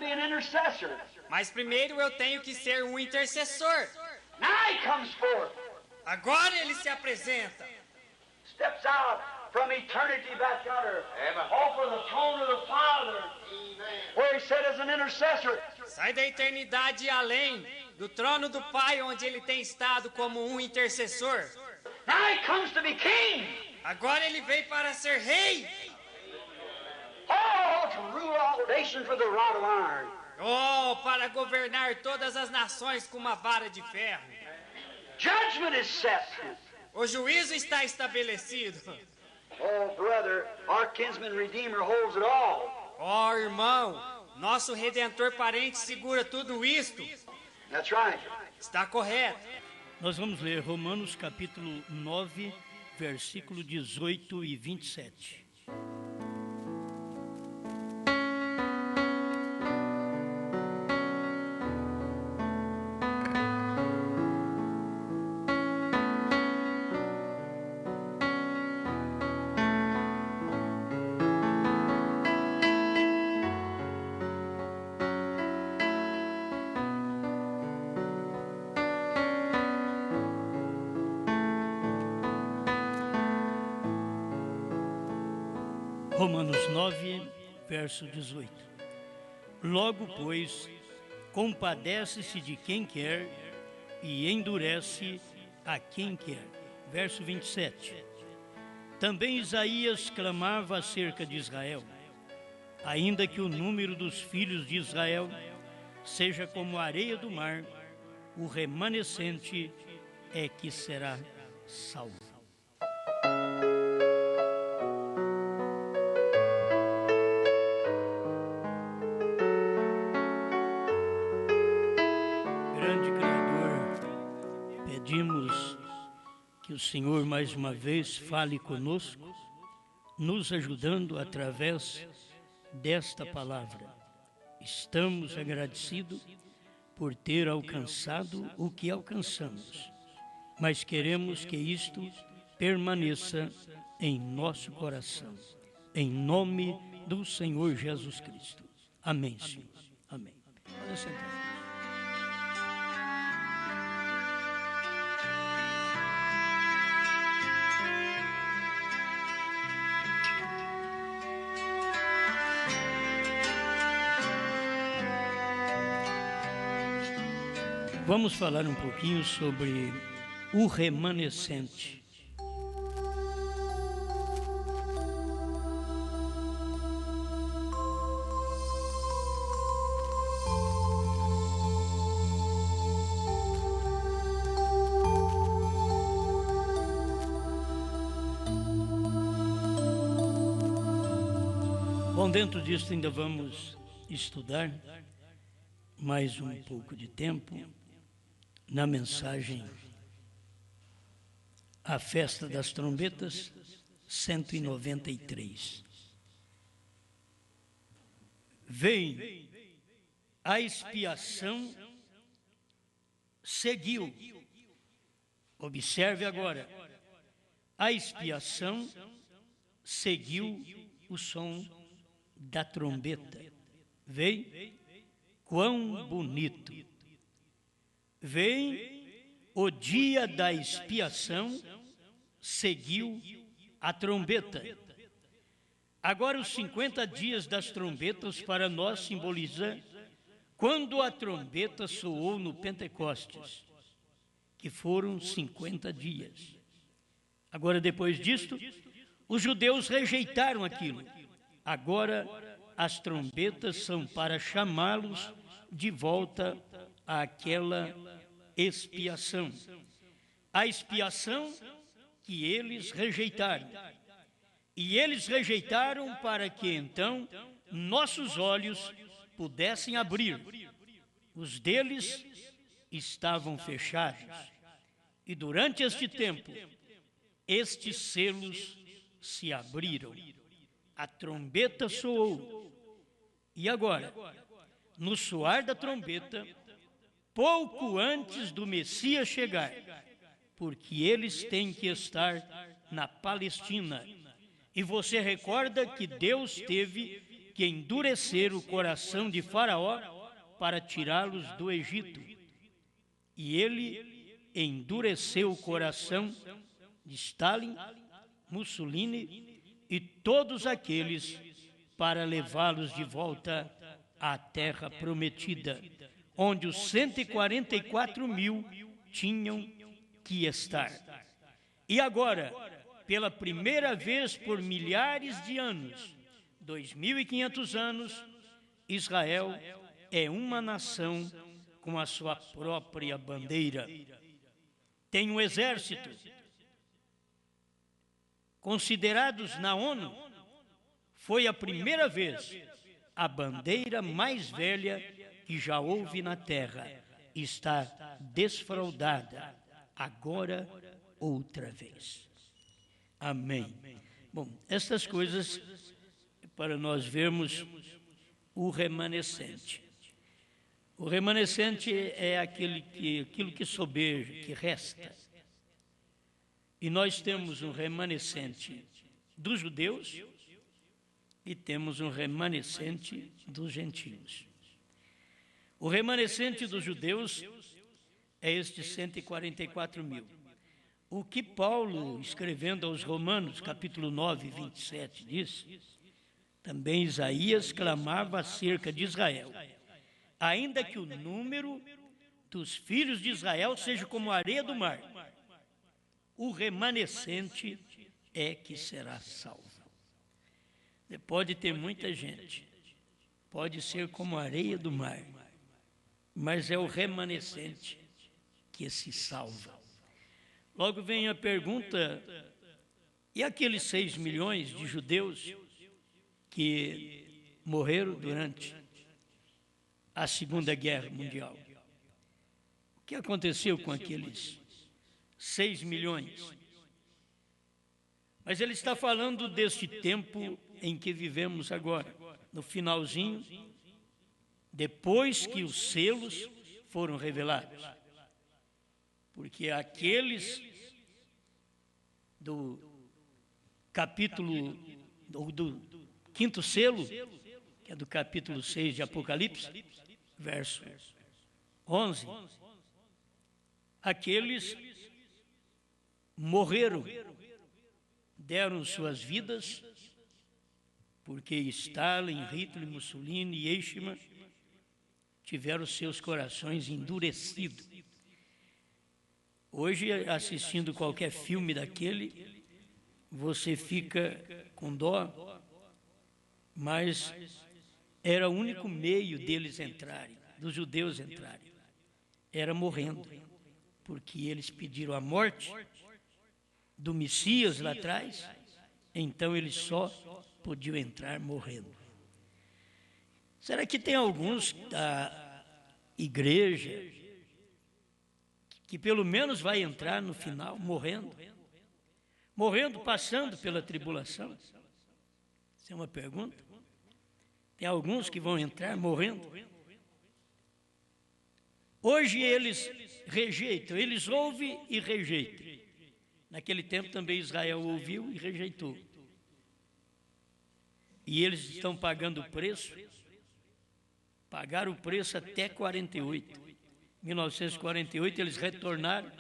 be an intercessor. Mas primeiro eu tenho que ser um intercessor. Now he comes forth, Agora ele se apresenta. steps out from eternity back under, offer the throne of the Father, where he said as an intercessor. Sai da eternidade além do trono do Pai, onde ele tem estado como um intercessor. Now he comes to be king. Agora ele veio para ser rei. Oh, to rule all nations with a rod of iron. Oh, para governar todas as nações com uma vara de ferro. Judgment is set. O juízo está estabelecido. Oh, brother, our kinsman redeemer holds it all. Oh, irmão, nosso Redentor parente segura tudo isto. That's right. Está correto. Nós vamos ler Romanos capítulo 9, versículo 18 e 27. Romanos 9, verso 18. Logo, pois, compadece-se de quem quer e endurece a quem quer. Verso 27. Também Isaías clamava acerca de Israel, ainda que o número dos filhos de Israel seja como a areia do mar, o remanescente é que será salvo. Pedimos que o Senhor mais uma vez fale conosco, nos ajudando através desta palavra. Estamos agradecidos por ter alcançado o que alcançamos, mas queremos que isto permaneça em nosso coração. Em nome do Senhor Jesus Cristo. Amém, Senhor. Amém. Pode sentar. Vamos falar um pouquinho sobre o remanescente. Bom, dentro disso ainda vamos estudar mais um pouco de tempo na mensagem A Festa das Trombetas, 193. Vem, a expiação seguiu. Observe agora, a expiação seguiu o som da trombeta. Vem, quão bonito. Vem, o dia da expiação seguiu a trombeta. Agora os 50 dias das trombetas para nós simboliza quando a trombeta soou no Pentecostes, que foram 50 dias. Agora, depois disto, os judeus rejeitaram aquilo. Agora as trombetas são para chamá-los de volta àquela expiação. A expiação que eles rejeitaram. E eles rejeitaram para que então nossos olhos pudessem abrir. Os deles estavam fechados. E durante este tempo, estes selos se abriram. A trombeta soou. E agora, no soar da trombeta, pouco antes do Messias chegar, porque eles têm que estar na Palestina. E você recorda que Deus teve que endureceram o coração de Faraó para tirá-los do Egito. E ele endureceu o coração de Stalin, Mussolini e todos aqueles para levá-los de volta à terra prometida, onde os 144 mil tinham que estar. E agora, pela primeira vez por milhares de anos, 2.500 anos, Israel é uma nação com a sua própria bandeira. Tem um exército. Considerados na ONU, foi a primeira vez a bandeira mais velha que já houve na terra. Está desfraldada, agora outra vez. Amém. Bom, estas coisas para nós vermos o remanescente. O remanescente é aquilo que sobeja, que resta. E nós temos um remanescente dos judeus e temos um remanescente dos gentios. O remanescente dos judeus é estes 144 mil. O que Paulo, escrevendo aos Romanos, capítulo 9, 27, diz, também Isaías clamava acerca de Israel, ainda que o número dos filhos de Israel seja como a areia do mar, o remanescente é que será salvo. Pode ter muita gente, pode ser como a areia do mar, mas é o remanescente que se salva. Logo vem a pergunta, e aqueles 6 milhões de judeus que morreram durante a Segunda Guerra Mundial? O que aconteceu com aqueles 6 milhões? Mas ele está falando deste tempo em que vivemos agora, no finalzinho, depois que os selos foram revelados. Porque aqueles do capítulo, do quinto selo, que é do capítulo 6 de Apocalipse, verso 11, aqueles morreram, deram suas vidas, porque Stalin, Hitler, Mussolini e Eichmann tiveram seus corações endurecidos. Hoje, assistindo qualquer filme daquele, você fica com dó, mas era o único meio deles entrarem, dos judeus entrarem, era morrendo, porque eles pediram a morte do Messias lá atrás, então eles só podiam entrar morrendo. Será que tem alguns da igreja que pelo menos vai entrar no final morrendo? Morrendo, passando pela tribulação? Essa é uma pergunta. Tem alguns que vão entrar morrendo. Hoje eles rejeitam, eles ouvem e rejeitam. Naquele tempo também Israel ouviu e rejeitou. E eles estão pagando o preço, pagaram o preço até 48. 1948 eles retornaram,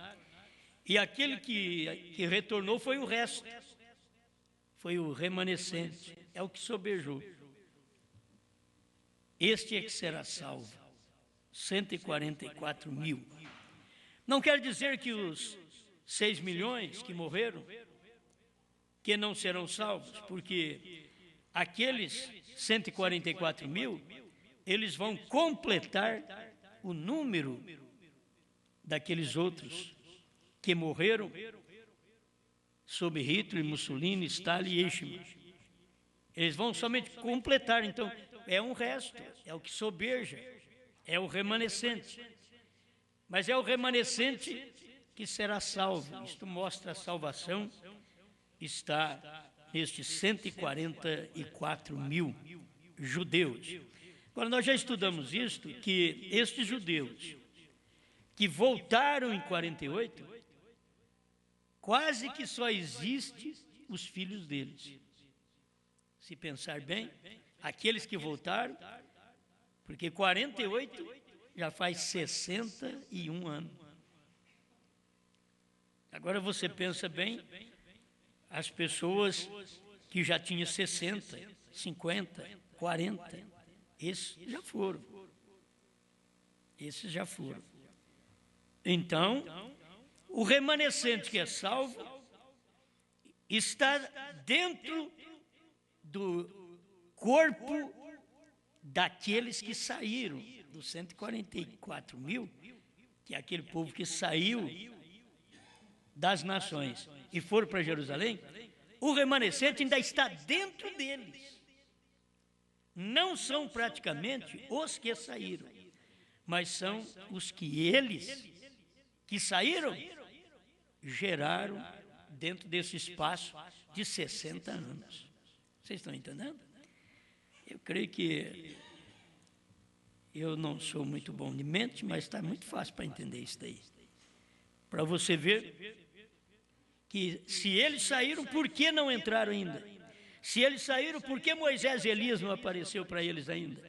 e aquele que retornou foi o resto, foi o remanescente, é o que sobejou. Este é que será salvo, 144 mil. Não quer dizer que os 6 milhões que morreram, que não serão salvos, porque aqueles 144 mil, eles vão completar o número daqueles outros que morreram sob Hitler, Mussolini, Stalin e Eichmann. Eles vão somente completar, então é um resto, é o que sobeja, é o remanescente. Mas é o remanescente que será salvo. Isto mostra a salvação, está nestes 144 mil judeus. Agora, nós já estudamos isto, que estes judeus que voltaram em 48, quase que só existe os filhos deles. Se pensar bem, aqueles que voltaram, porque 48 já faz 61 anos. Agora você pensa bem, as pessoas que já tinham 60, 50, 40, esses já foram. Esses já foram. Então, o remanescente que é salvo está dentro do corpo daqueles que saíram, dos 144 mil, que é aquele povo que saiu das nações e foram para Jerusalém. O remanescente ainda está dentro deles. Não são praticamente os que saíram, mas são os que eles que saíram geraram dentro desse espaço de 60 anos. Vocês estão entendendo? Eu creio que eu não sou muito bom de mente, mas está muito fácil para entender isso daí. Para você ver que se eles saíram, por que não entraram ainda? Se eles saíram, por que Moisés e Elias não apareceu para eles ainda?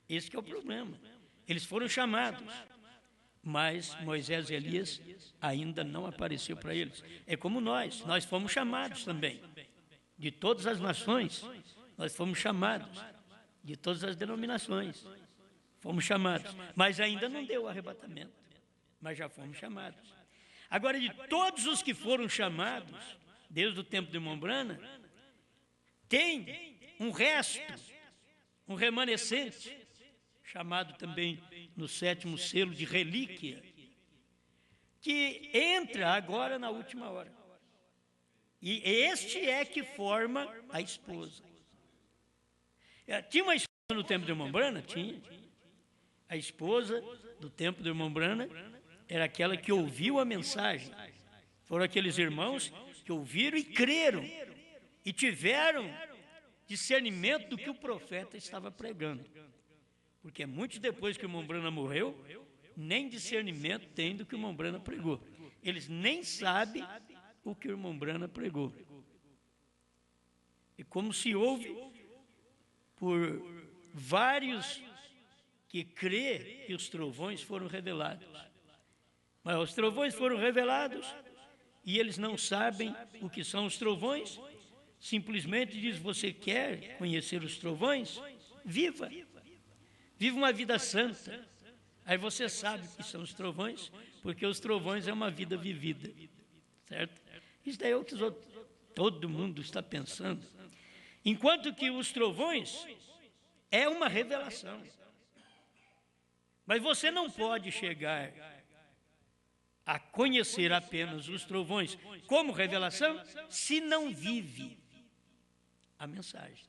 Esse que é o problema. Eles foram chamados, mas Moisés e Elias ainda não apareceu para eles. É como nós fomos chamados também. De todas as nações, nós fomos chamados. De todas as denominações, fomos chamados. Mas ainda não deu o arrebatamento, mas já fomos chamados. Agora, de todos os que foram chamados, desde o tempo de Mombrana, tem um resto, um remanescente, chamado também no 7º selo de relíquia, que entra agora na última hora. E este é que forma a esposa. Tinha uma esposa no tempo de Mombrana? Tinha. A esposa do tempo de Mombrana era aquela que ouviu a mensagem. Foram aqueles irmãos que ouviram e creram e tiveram discernimento do que o profeta estava pregando. Porque muito depois que o Mombrana morreu, nem discernimento tem do que o Mombrana pregou. Eles nem sabem o que o Mombrana pregou. E como se ouve por vários que crê que os trovões foram revelados. Mas os trovões foram revelados e eles não sabem o que são os trovões. Simplesmente diz: você quer conhecer os trovões? Viva! Viva uma vida santa. Aí você sabe o que são os trovões, porque os trovões é uma vida vivida. Certo? Isso daí todo mundo está pensando. Enquanto que os trovões é uma revelação. Mas você não pode chegar a conhecer apenas os trovões como revelação se não vive a mensagem.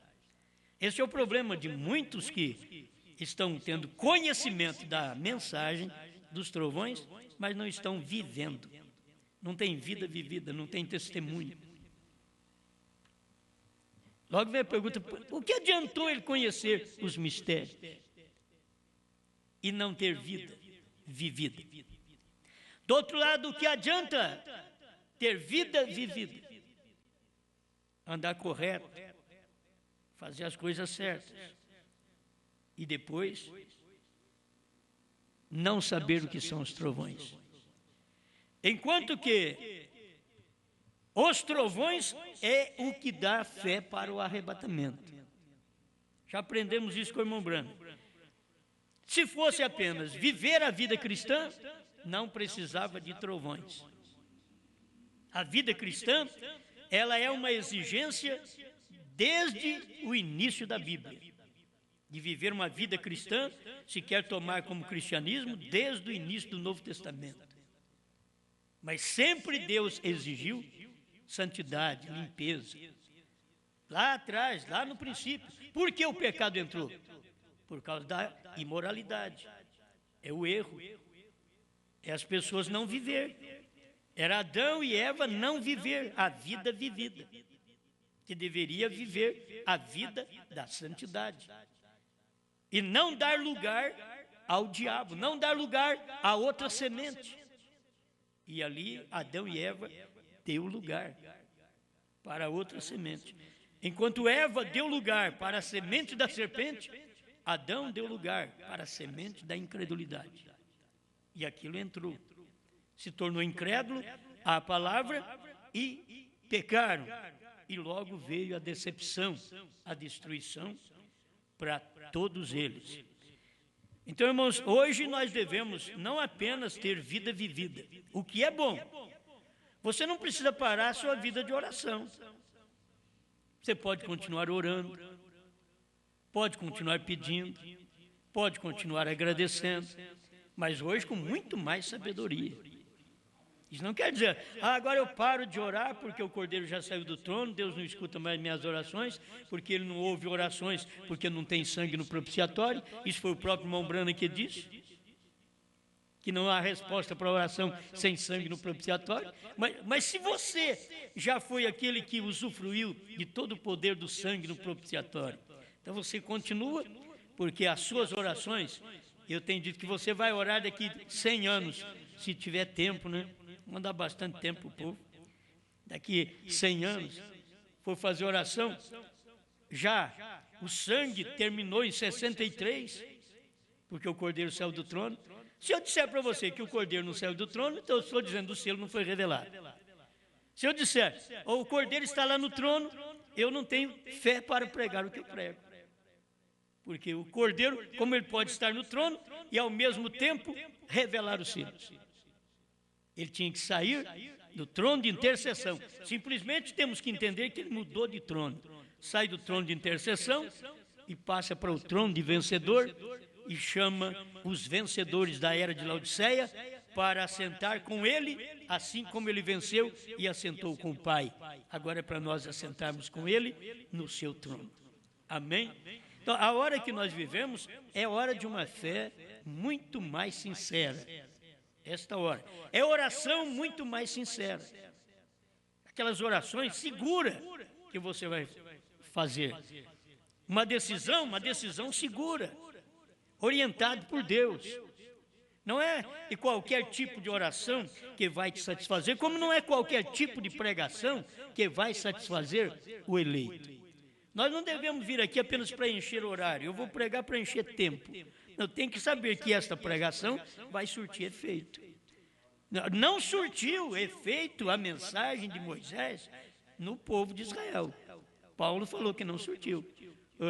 Esse é o problema de muitos que estão tendo conhecimento da mensagem dos trovões, mas não estão vivendo. Não tem vida vivida, não tem testemunho. Logo vem a pergunta: o que adiantou ele conhecer os mistérios e não ter vida vivida? Do outro lado, o que adianta ter vida vivida? Andar correto, fazer as coisas certas e depois não saber o que são os trovões. Enquanto que os trovões é o que dá fé para o arrebatamento. Já aprendemos isso com o irmão Branco. Se fosse apenas viver a vida cristã, não precisava de trovões. A vida cristã, ela é uma exigência desde o início da Bíblia. De viver uma vida cristã, se quer tomar como cristianismo, desde o início do Novo Testamento. Mas sempre Deus exigiu santidade, limpeza. Lá atrás, lá no princípio. Por que o pecado entrou? Por causa da imoralidade. É o erro. É as pessoas não viver. Era Adão e Eva não viver a vida vivida. Que deveria viver a vida da santidade. E não dar lugar ao diabo, não dar lugar a outra semente. E ali Adão e Eva deu lugar para outra semente. Enquanto Eva deu lugar para a semente da serpente, Adão deu lugar para a semente da incredulidade. E aquilo entrou. Se tornou incrédulo à palavra e pecaram. E logo veio a decepção, a destruição para todos eles. Então, irmãos, hoje nós devemos não apenas ter vida vivida, o que é bom. Você não precisa parar a sua vida de oração. Você pode continuar orando, pode continuar pedindo, pode continuar agradecendo, mas hoje com muito mais sabedoria. Isso não quer dizer, agora eu paro de orar porque o Cordeiro já saiu do trono, Deus não escuta mais minhas orações, porque Ele não ouve orações, porque não tem sangue no propiciatório. Isso foi o próprio irmão Branham que disse, que não há resposta para a oração sem sangue no propiciatório. Mas se você já foi aquele que usufruiu de todo o poder do sangue no propiciatório, então você continua, porque as suas orações, eu tenho dito que você vai orar daqui 100 anos, se tiver tempo, né? Vamos dar bastante tempo para o povo. Daqui 100 anos, for fazer oração, já o sangue terminou em 63, porque o Cordeiro saiu do trono. Se eu disser para você que o Cordeiro não saiu do trono, então eu estou dizendo que o selo não foi revelado. Se eu disser, o Cordeiro está lá no trono, eu não tenho fé para pregar o que eu prego. Porque o Cordeiro, como ele pode estar no trono e ao mesmo tempo revelar os selos. Ele tinha que sair do trono de intercessão. Simplesmente temos que entender que ele mudou de trono. Sai do trono de intercessão e passa para o trono de vencedor e chama os vencedores da era de Laodiceia para assentar com ele, assim como ele venceu e assentou com o Pai. Agora é para nós assentarmos com ele no seu trono. Amém? Então, a hora que nós vivemos é hora de uma fé muito mais sincera. Esta hora. É oração muito mais sincera. Aquelas orações seguras que você vai fazer. Uma decisão segura. Orientado por Deus. Não é qualquer tipo de oração que vai te satisfazer, como não é qualquer tipo de pregação que vai satisfazer o eleito. Nós não devemos vir aqui apenas para encher horário. Eu vou pregar para encher tempo. Eu tenho que saber que esta pregação vai surtir efeito. Não surtiu efeito a mensagem de Moisés no povo de Israel. Paulo falou que não surtiu.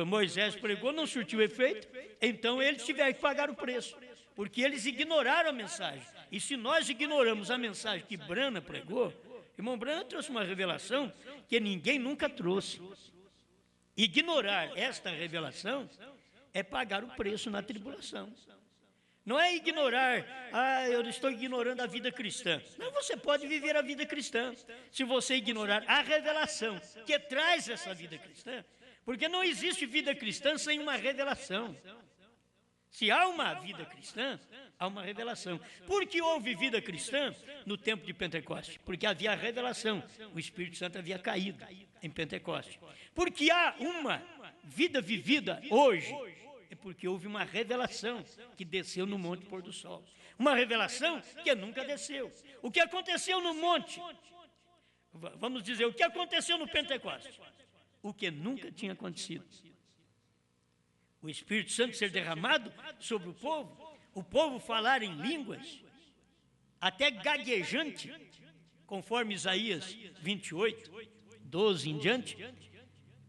Moisés pregou, não surtiu efeito, então eles tiveram que pagar o preço, porque eles ignoraram a mensagem. E se nós ignoramos a mensagem que Branham pregou, irmão Branham trouxe uma revelação que ninguém nunca trouxe. Ignorar esta revelação é pagar o preço na tribulação. Não é ignorar, eu estou ignorando a vida cristã. Não, você pode viver a vida cristã se você ignorar a revelação que traz essa vida cristã. Porque não existe vida cristã sem uma revelação. Se há uma vida cristã, há uma revelação. Por que houve vida cristã no tempo de Pentecostes? Porque havia a revelação. O Espírito Santo havia caído em Pentecostes. Porque há uma vida vivida hoje, é porque houve uma revelação que desceu no Monte Pôr do Sol. Uma revelação que nunca desceu. O que aconteceu no monte? Vamos dizer, o que aconteceu no Pentecostes? O que nunca tinha acontecido. O Espírito Santo ser derramado sobre o povo falar em línguas, até gaguejante, conforme Isaías 28, 12 em diante,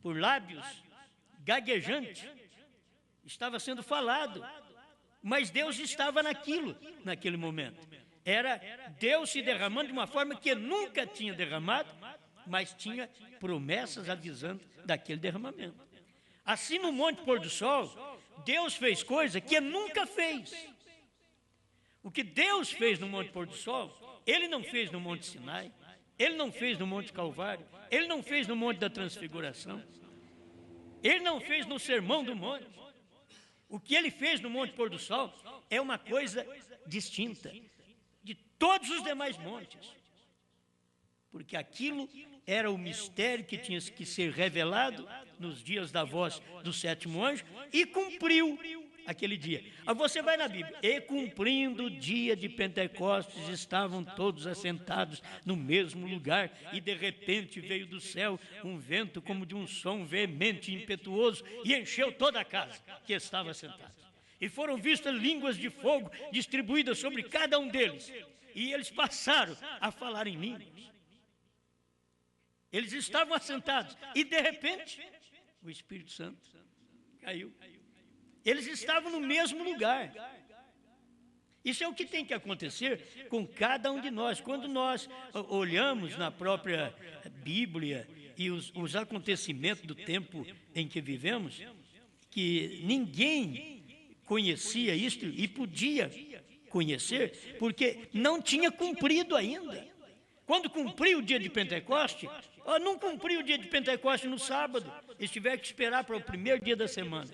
por lábios gaguejantes, estava sendo falado, mas Deus estava naquele momento. Era Deus se derramando de uma forma que nunca tinha derramado, mas tinha promessas avisando daquele derramamento. Assim, no Monte Pôr do Sol, Deus fez coisa que nunca fez. O que Deus fez no Monte Pôr do Sol, Ele não fez no Monte Sinai, Ele não fez no Monte Calvário, Ele não fez no Monte da Transfiguração, Ele não fez no Sermão do Monte. O que Ele fez no Monte Pôr do Sol é uma coisa distinta de todos os demais montes. Porque aquilo era o mistério que tinha que ser revelado nos dias da voz do sétimo anjo e cumpriu aquele dia. Aí você vai na Bíblia. E cumprindo o dia de Pentecostes, estavam todos assentados no mesmo lugar, e de repente veio do céu um vento como de um som veemente e impetuoso, e encheu toda a casa que estava assentada. E foram vistas línguas de fogo distribuídas sobre cada um deles, e eles passaram a falar em línguas. Eles estavam assentados, e de repente, o Espírito Santo caiu. Eles estavam no mesmo lugar. Isso é o que tem que acontecer com cada um de nós. Quando nós olhamos na própria Bíblia e os acontecimentos do tempo em que vivemos, que ninguém conhecia isto e podia conhecer, porque não tinha cumprido ainda. Quando cumpriu o dia de Pentecoste, não cumpriu o dia de Pentecoste no sábado, eles tiveram que esperar para o primeiro dia da semana.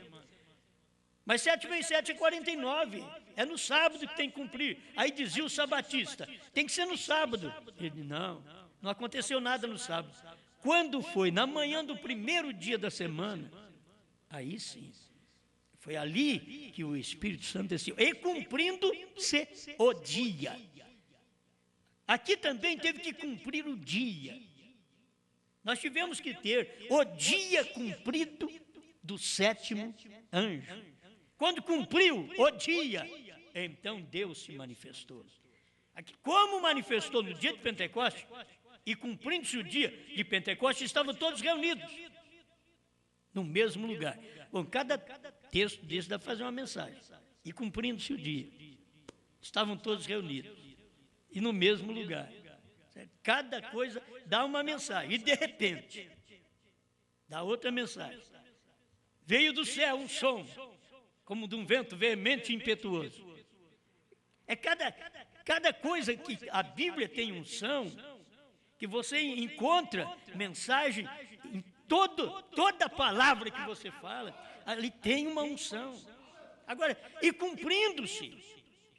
Mas 7 vezes 7 é 49, é no sábado que tem que cumprir. Aí dizia o sabatista, tem que ser no sábado. Ele, não aconteceu nada no sábado. Quando foi na manhã do primeiro dia da semana, aí sim, foi ali que o Espírito Santo desceu, e cumprindo-se o dia. Aqui também teve que cumprir o dia. Nós tivemos que ter o dia cumprido do 7º anjo. Quando cumpriu o dia, então Deus se manifestou. Aqui, como manifestou no dia de Pentecostes, e cumprindo-se o dia de Pentecostes, estavam todos reunidos no mesmo lugar. Bom, cada texto desse dá para fazer uma mensagem. E cumprindo-se o dia, estavam todos reunidos e no mesmo lugar. Certo? Cada coisa dá uma mensagem, e de repente dá outra mensagem. Veio do céu um som, como de um vento veemente e impetuoso. É cada coisa que a Bíblia tem unção, que você encontra mensagem em toda palavra que você fala, ali tem uma unção. Agora, e cumprindo-se,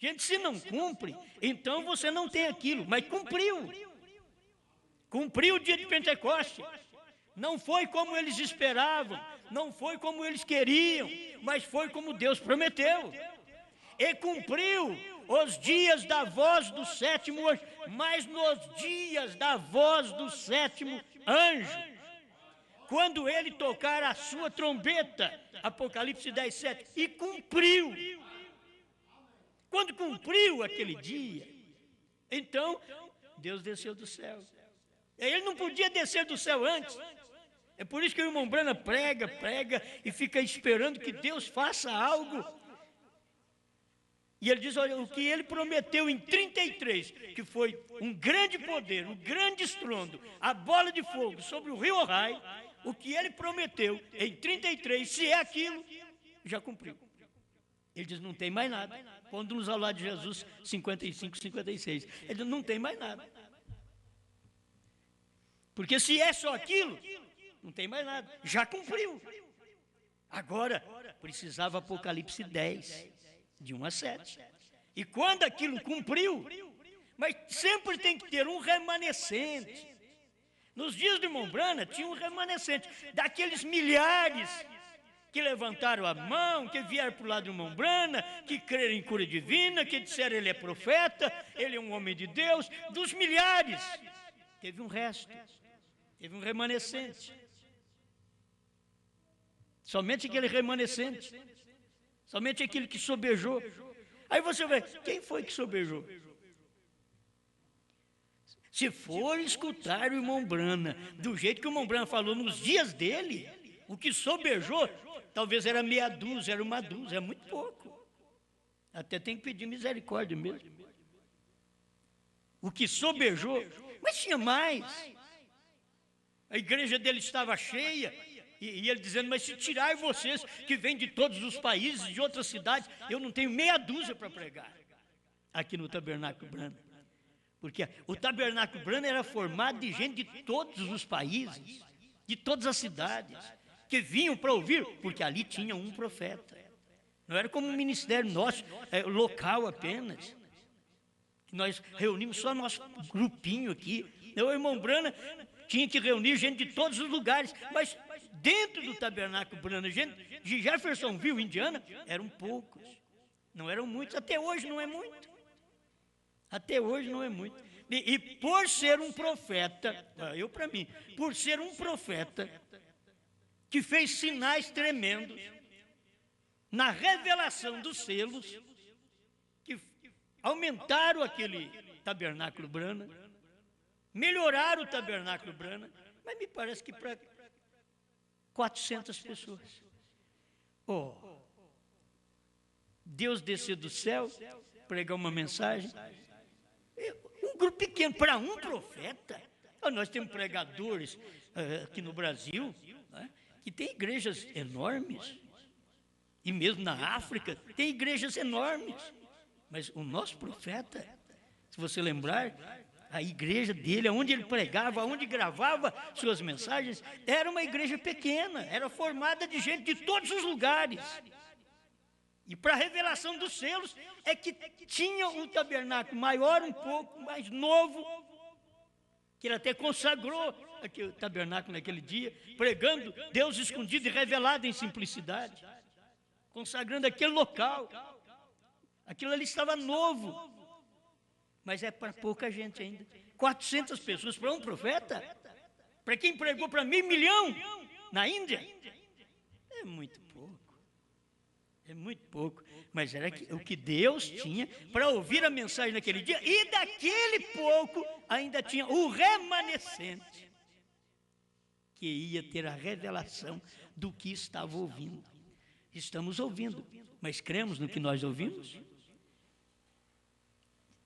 gente, se não cumpre, então você não tem aquilo, mas cumpriu. Cumpriu o dia de Pentecostes. Não foi como eles esperavam, não foi como eles queriam, mas foi como Deus prometeu. E cumpriu os dias da voz do 7º anjo, mas nos dias da voz do 7º anjo, quando ele tocar a sua trombeta, Apocalipse 10, 7, e cumpriu. Quando cumpriu aquele dia, então Deus desceu do céu. Ele não podia descer do céu antes. É por isso que o irmão Branham prega e fica esperando que Deus faça algo. E ele diz, olha, o que ele prometeu em 33, que foi um grande poder, um grande estrondo, a bola de fogo sobre o rio Ohio, o que ele prometeu em 33, se é aquilo, já cumpriu. Ele diz, não tem mais nada. Pondo-nos ao lado de Jesus, 55, 56. Ele diz, não tem mais nada. Porque se é só aquilo, não tem mais nada. Já cumpriu. Agora, precisava Apocalipse 10, de 1 a 7. E quando aquilo cumpriu, mas sempre tem que ter um remanescente. Nos dias de irmão Branham, tinha um remanescente daqueles milhares que levantaram a mão, que vieram para o lado do irmão Branham, que creram em cura divina, que disseram ele é profeta, ele é um homem de Deus. Dos milhares, teve um resto, teve um remanescente. Somente aquele remanescente, somente aquele que sobejou. Aí você vai, quem foi que sobejou? Se for escutar o irmão Branham, do jeito que o irmão Branham falou nos dias dele, o que sobejou, talvez era meia dúzia, era uma dúzia, é muito pouco. Até tem que pedir misericórdia mesmo. O que sobejou, mas tinha mais. A igreja dele estava cheia, e ele dizendo, mas se tirar vocês que vêm de todos os países, de outras cidades, eu não tenho meia dúzia para pregar aqui no Tabernáculo Branham. Porque o Tabernáculo Branham era formado de gente de todos os países, de todas as cidades, que vinham para ouvir, porque ali tinha um profeta. Não era como um ministério nosso, local apenas. Nós reunimos só nosso grupinho aqui. O irmão Branham tinha que reunir gente de todos os lugares, mas dentro do tabernáculo Branham, gente de Jeffersonville, Indiana, eram poucos. Não eram muitos, até hoje não é muito. Até hoje não é muito. E por ser um profeta, por ser um profeta que fez sinais tremendos na revelação dos selos, que aumentaram aquele tabernáculo Branham, melhoraram o tabernáculo Branham, mas me parece que para 400 pessoas. Oh, Deus descer do céu, pregar uma mensagem, um grupo pequeno, para um profeta. Nós temos pregadores aqui no Brasil, né, que tem igrejas enormes, e mesmo na África tem igrejas enormes, mas o nosso profeta, se você lembrar, a igreja dele, onde ele pregava, onde gravava suas mensagens, era uma igreja pequena, era formada de gente de todos os lugares. E para a revelação dos selos, é que tinha um tabernáculo maior, um pouco mais novo, que ele até consagrou aquele tabernáculo naquele dia, pregando Deus escondido e revelado em simplicidade, consagrando aquele local. Aquilo ali estava novo, mas é para pouca gente ainda. 400 pessoas para um profeta? Para quem pregou para 1 milhão na Índia? É muito pouco. É muito pouco. Mas era o que Deus tinha para ouvir a mensagem naquele dia. E daquele pouco ainda tinha o remanescente, que ia ter a revelação do que estava ouvindo. Estamos ouvindo, mas cremos no que nós ouvimos?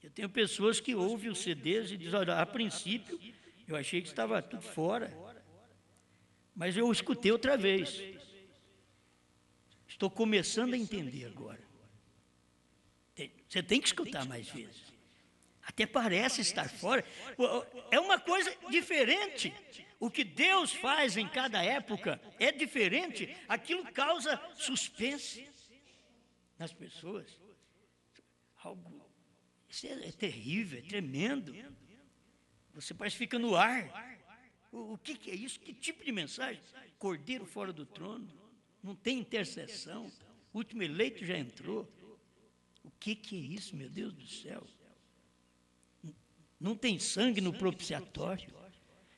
Eu tenho pessoas que ouvem os CDs e dizem, olha, a princípio eu achei que estava tudo fora, mas eu escutei outra vez. Estou começando a entender agora. Você tem que escutar mais vezes. Até parece estar fora. É uma coisa diferente. O que Deus faz em cada época é diferente. Aquilo causa suspense nas pessoas. Isso é terrível, é tremendo. Você parece que fica no ar. O que é isso? Que tipo de mensagem? Cordeiro fora do trono. Não tem intercessão. O último eleito já entrou. O que é isso, meu Deus do céu? Não tem sangue no propiciatório.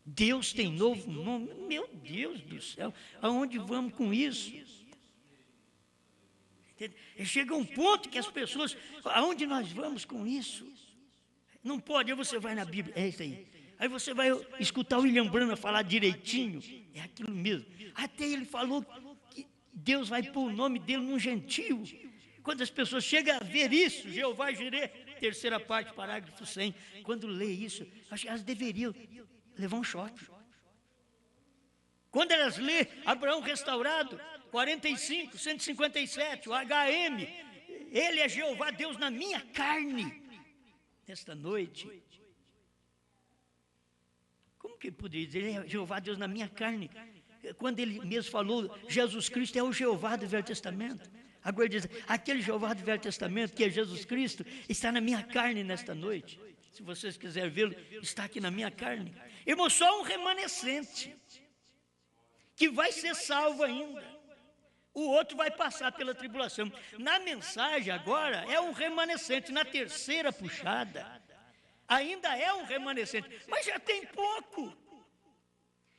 Deus tem novo nome. Meu Deus do céu, aonde vamos com isso? Chega um ponto que as pessoas, aonde nós vamos com isso? Não pode, aí você vai na Bíblia, é isso aí. Aí você vai escutar o William Branham falar direitinho, é aquilo mesmo. Até ele falou que Deus vai pôr o nome dele num gentio. Quando as pessoas chegam a ver isso, Jeová Jireh, terceira parte, parágrafo 100, quando lê isso, acho que elas deveriam levar um choque. Quando elas lê Abraão restaurado, 45, 157, o HM, ele é Jeová Deus na minha carne. Nesta noite, como que ele poderia dizer, ele é Jeová Deus na minha carne? Quando ele mesmo falou, Jesus Cristo é o Jeová do Velho Testamento. Agora ele diz, aquele Jeová do Velho Testamento, que é Jesus Cristo, está na minha carne nesta noite. Se vocês quiserem vê-lo, está aqui na minha carne. Irmão, só um remanescente, que vai ser salvo ainda. O outro vai passar pela tribulação. Na mensagem agora, é um remanescente. Na terceira puxada, ainda é um remanescente, mas já tem pouco.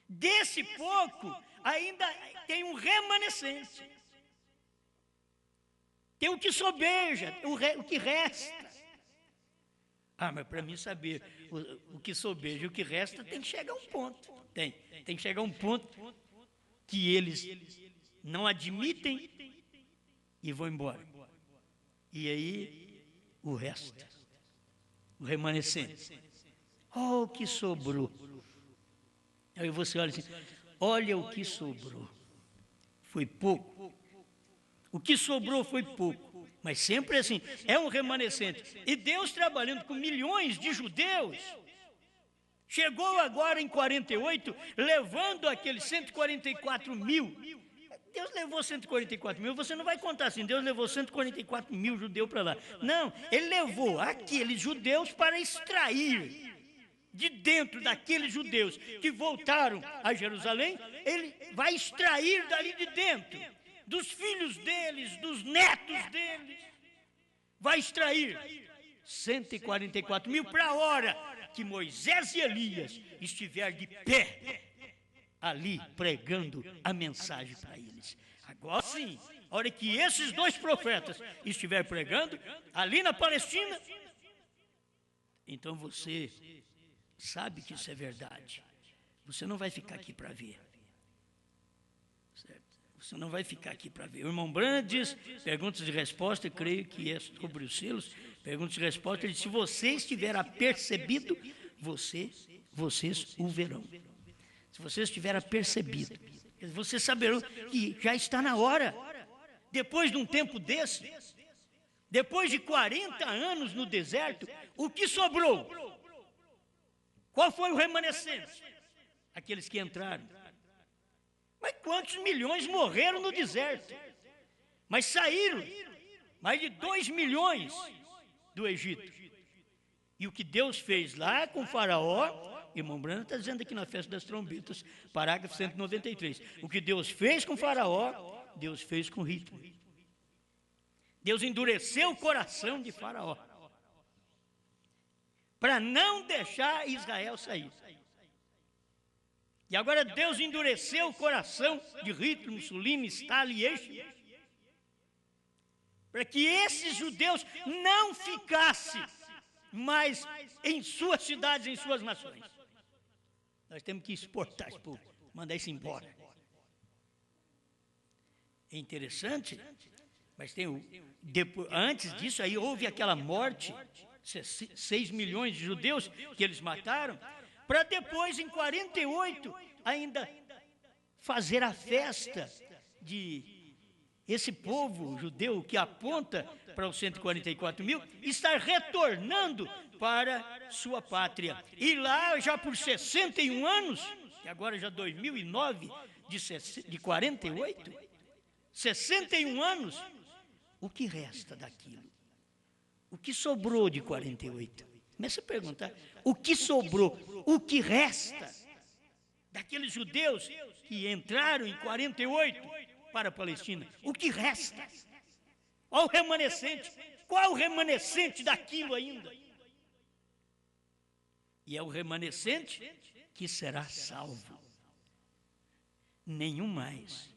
Desse pouco, ainda tem um remanescente. Tem o que sobeja, o que resta. Mas para mim saber o que sobeja e o que resta, tem que chegar a um ponto. Tem que chegar a um ponto que eles não admitem e vão embora. E aí, o resto, o remanescente. O que sobrou. Aí você olha assim, olha o que sobrou. Foi pouco. O que sobrou foi pouco, mas sempre assim, é um remanescente. E Deus trabalhando com milhões de judeus, chegou agora em 48, levando aqueles 144 mil. Deus levou 144 mil, você não vai contar assim, Deus levou 144 mil judeus para lá. Não, ele levou aqueles judeus para extrair de dentro daqueles judeus que voltaram a Jerusalém, ele vai extrair dali de dentro, dos filhos deles, dos netos deles, vai extrair 144 mil para a hora que Moisés e Elias estiver de pé ali pregando a mensagem para eles. Agora sim, a hora que esses dois profetas estiverem pregando ali na Palestina, então você sabe que isso é verdade. Você não vai ficar aqui para ver. Certo? Você não vai ficar aqui para ver. O irmão Branham diz, perguntas de resposta, eu creio que é sobre os selos, perguntas de resposta, ele diz, se vocês tiverem apercebido, vocês o verão. Se vocês tiverem apercebido, vocês saberão que já está na hora. Depois de um tempo desse, depois de 40 anos no deserto, o que sobrou? Qual foi o remanescente? Aqueles que entraram. Mas quantos milhões morreram no deserto? Mas saíram mais de 2 milhões do Egito. E o que Deus fez lá com Faraó, irmão Branham está dizendo aqui na festa das trombetas, parágrafo 193. O que Deus fez com Faraó, Deus fez com Hitler. Deus endureceu o coração de Faraó para não deixar Israel sair. E agora Deus endureceu o coração de Hitler, Mussolini, Stalin e Eichmann, para que esses judeus não ficassem mais em suas cidades, em suas nações. Nós temos que exportar esse povo, mandar isso embora. É interessante, mas antes disso aí houve aquela morte, 6 milhões de judeus que eles mataram, para depois, em 48, ainda fazer a festa de esse povo judeu que aponta para os 144 mil, estar retornando para sua pátria. E lá, já por 61 anos, e agora já 2009, de 48, 61 anos, o que resta daquilo? O que sobrou de 48? Começa a perguntar, o que sobrou? O que resta daqueles judeus que entraram em 48 para a Palestina? O que resta? Olha o remanescente. Qual o remanescente daquilo ainda? E é o remanescente que será salvo. Nenhum mais.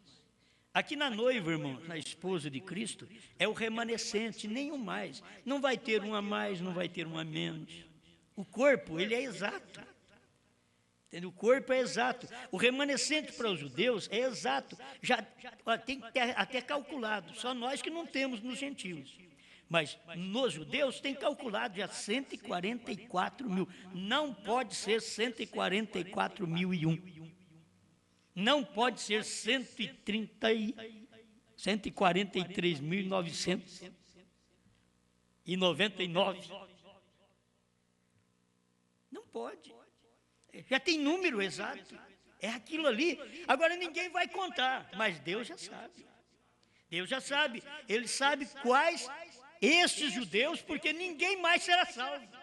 Aqui na noiva, irmão, na esposa de Cristo, é o remanescente, nenhum mais. Não vai ter um a mais, não vai ter um a menos. O corpo, ele é exato. Entendeu? O corpo é exato. O remanescente para os judeus é exato. Já tem até calculado. Só nós que não temos nos gentios. Mas nos judeus tem calculado já 144 mil. Não pode ser 144.001. Não pode ser 143.999. Não pode. Já tem número exato. É aquilo ali. Agora ninguém vai contar, mas Deus já sabe. Deus já sabe. Ele sabe quais estes judeus, porque ninguém mais será salvo.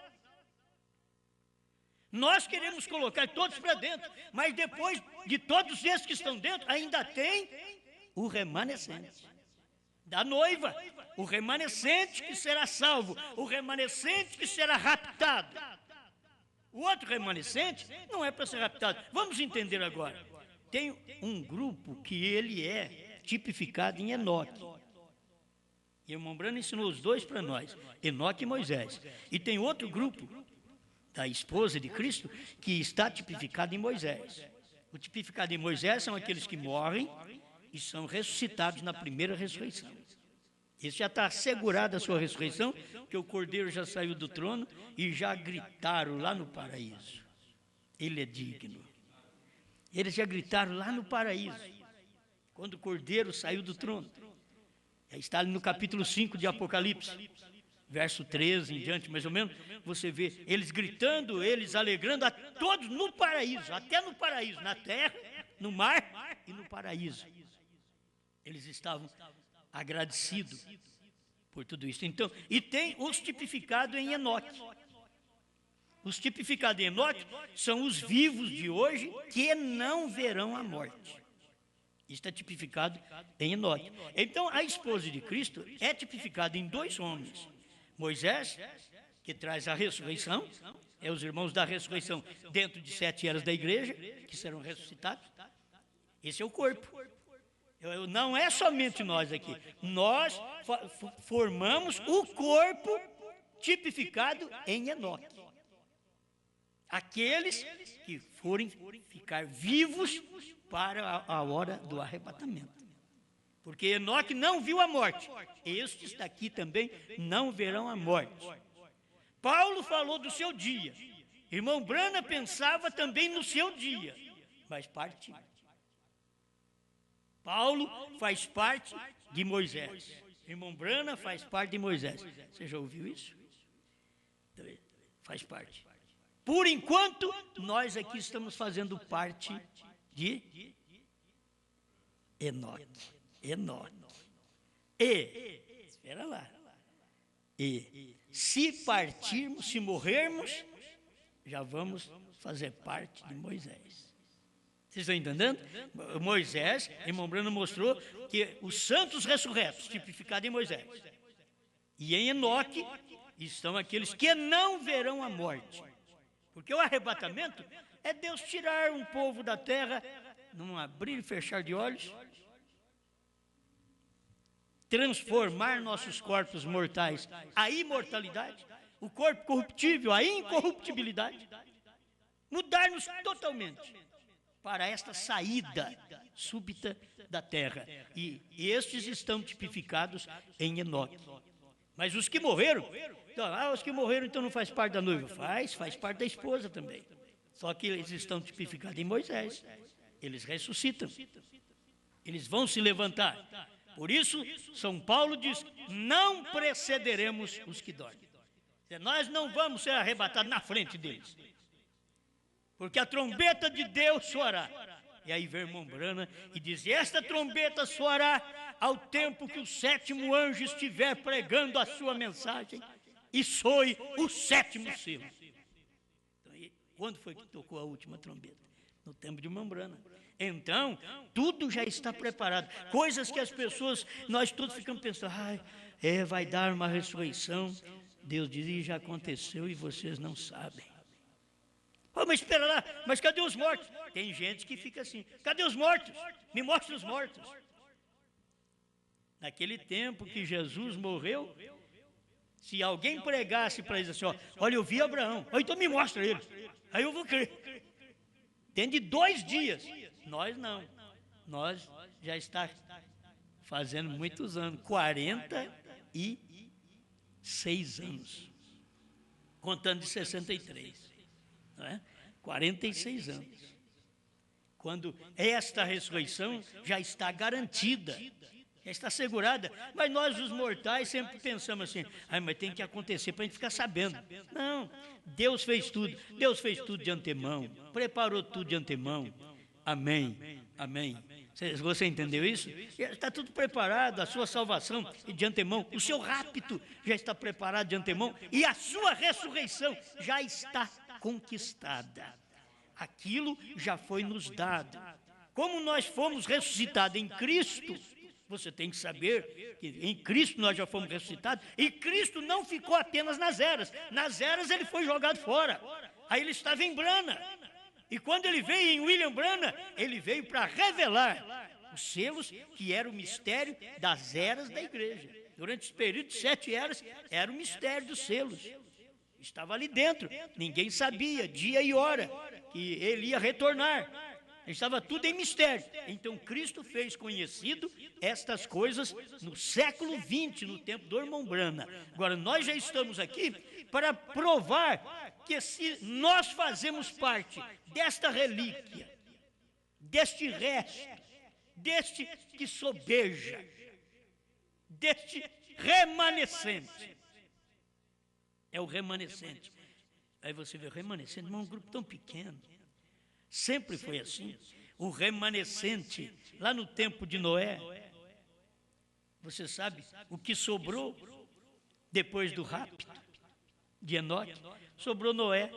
Nós queremos colocar todos para dentro, mas depois de todos esses que estão dentro, ainda tem o remanescente da noiva, o remanescente que será salvo, o remanescente que será raptado. O outro remanescente não é para ser raptado. Vamos entender agora. Tem um grupo que ele é tipificado em Enoque. E o irmão Branham ensinou os dois para nós, Enoque e Moisés. E tem outro grupo da esposa de Cristo, que está tipificado em Moisés. O tipificado em Moisés são aqueles que morrem e são ressuscitados na primeira ressurreição. Esse já está assegurado a sua ressurreição, que o Cordeiro já saiu do trono e já gritaram lá no paraíso. Ele é digno. Eles já gritaram lá no paraíso, quando o Cordeiro saiu do trono. Está ali no capítulo 5 de Apocalipse. Verso 13 em diante, mais ou menos, você vê eles gritando, eles alegrando a todos no paraíso, até no paraíso, na terra, no mar e no paraíso. Eles estavam agradecidos por tudo isso. Então, e tem os tipificados em Enoque. Os tipificados em Enoque são os vivos de hoje que não verão a morte. Isso está tipificado em Enoque. Então, a esposa de Cristo é tipificada em dois homens. Moisés, que traz a ressurreição, é os irmãos da ressurreição dentro de 7 eras da igreja, que serão ressuscitados. Esse é o corpo. Não é somente nós aqui. Nós formamos o corpo tipificado em Enoque. Aqueles que forem ficar vivos para a hora do arrebatamento. Porque Enoque não viu a morte. Estes daqui também não verão a morte. Paulo falou do seu dia. Irmão Branham pensava também no seu dia, mas partiu. Paulo faz parte de Moisés. Irmão Branham faz parte de Moisés. Você já ouviu isso? Faz parte. Por enquanto, nós aqui estamos fazendo parte de Enoque. Espera lá. E se partirmos, se morrermos, já vamos fazer parte de Moisés. Vocês estão entendendo? Moisés, irmão Branham mostrou que os santos ressurretos, tipificados em Moisés, e em Enoque, estão aqueles que não verão a morte. Porque o arrebatamento é Deus tirar um povo da terra, num abrir e fechar de olhos, transformar nossos corpos mortais à imortalidade, o corpo corruptível à incorruptibilidade, mudar-nos totalmente para esta saída súbita da terra. E estes estão tipificados em Enoque. Mas os que morreram, os que morreram então não faz parte da noiva. Faz parte da esposa também. Só que eles estão tipificados em Moisés. Eles ressuscitam. Eles vão se levantar. Por isso, São Paulo diz, não precederemos os que dormem. Nós não vamos ser arrebatados na frente deles. Porque a trombeta de Deus soará. E aí vem o irmão Branham e diz, esta trombeta soará ao tempo que o 7º anjo estiver pregando a sua mensagem e soe o 7º selo. Então, quando foi que tocou a última trombeta? No tempo de irmão Branham. Então, tudo já está preparado. Coisas que as pessoas, nós todos ficamos pensando, vai dar uma ressurreição. Deus diz, e já aconteceu e vocês não sabem. Mas espera lá, mas cadê os mortos? Tem gente que fica assim, cadê os mortos? Me mostra os mortos. Naquele tempo que Jesus morreu, se alguém pregasse para eles assim, olha, eu vi Abraão, então me mostra ele, aí eu vou crer. Dentro de 2 dias, nós não, nós já está fazendo muitos anos, 46 anos, contando de 63. Não é? 46 anos. Quando esta ressurreição já está garantida, já está assegurada. Mas nós, os mortais, sempre pensamos assim, mas tem que acontecer para a gente ficar sabendo. Não, Deus fez tudo. Deus fez tudo de antemão, preparou tudo de antemão. Amém, amém. Você entendeu isso? Está tudo preparado, a sua salvação de antemão, o seu rapto já está preparado de antemão e a sua ressurreição já está conquistada. Aquilo já foi nos dado. Como nós fomos ressuscitados em Cristo, você tem que saber que em Cristo nós já fomos ressuscitados, e Cristo não ficou apenas nas eras. Nas eras ele foi jogado fora. Aí ele estava em Branham. E quando ele veio em William Branham, ele veio para revelar os selos, que era o mistério das eras da igreja. Durante esse período de 7 eras, era o mistério dos selos. Estava ali dentro, ninguém sabia dia e hora que ele ia retornar. Estava tudo em mistério. Então Cristo fez conhecido estas coisas no século XX, no tempo do irmão Branham. Agora nós já estamos aqui para provar que se nós fazemos parte desta relíquia, deste resto, deste que sobeja, deste remanescente. É o remanescente. Aí você vê, o remanescente, mas é um grupo tão pequeno. Sempre foi assim. O remanescente, lá no tempo de Noé, você sabe o que sobrou depois do rapto? de Enoque, sobrou Noé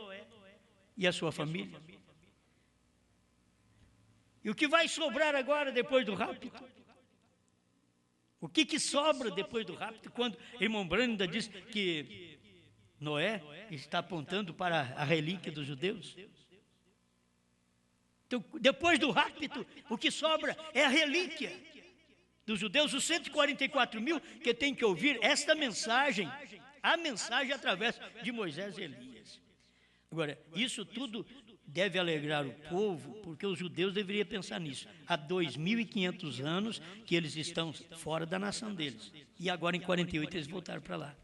e a sua família. E o que vai sobrar agora depois do rapto? O que sobra depois do rapto, quando irmão Branda diz que Noé está apontando para a relíquia dos judeus? Então, depois do rapto, o que sobra é a relíquia dos judeus, os 144 mil que têm que ouvir esta mensagem, a mensagem através de Moisés e Elias. Agora, isso tudo deve alegrar o povo, porque os judeus deveriam pensar nisso. Há 2.500 anos que eles estão fora da nação deles. E agora, em 48, eles voltaram para lá.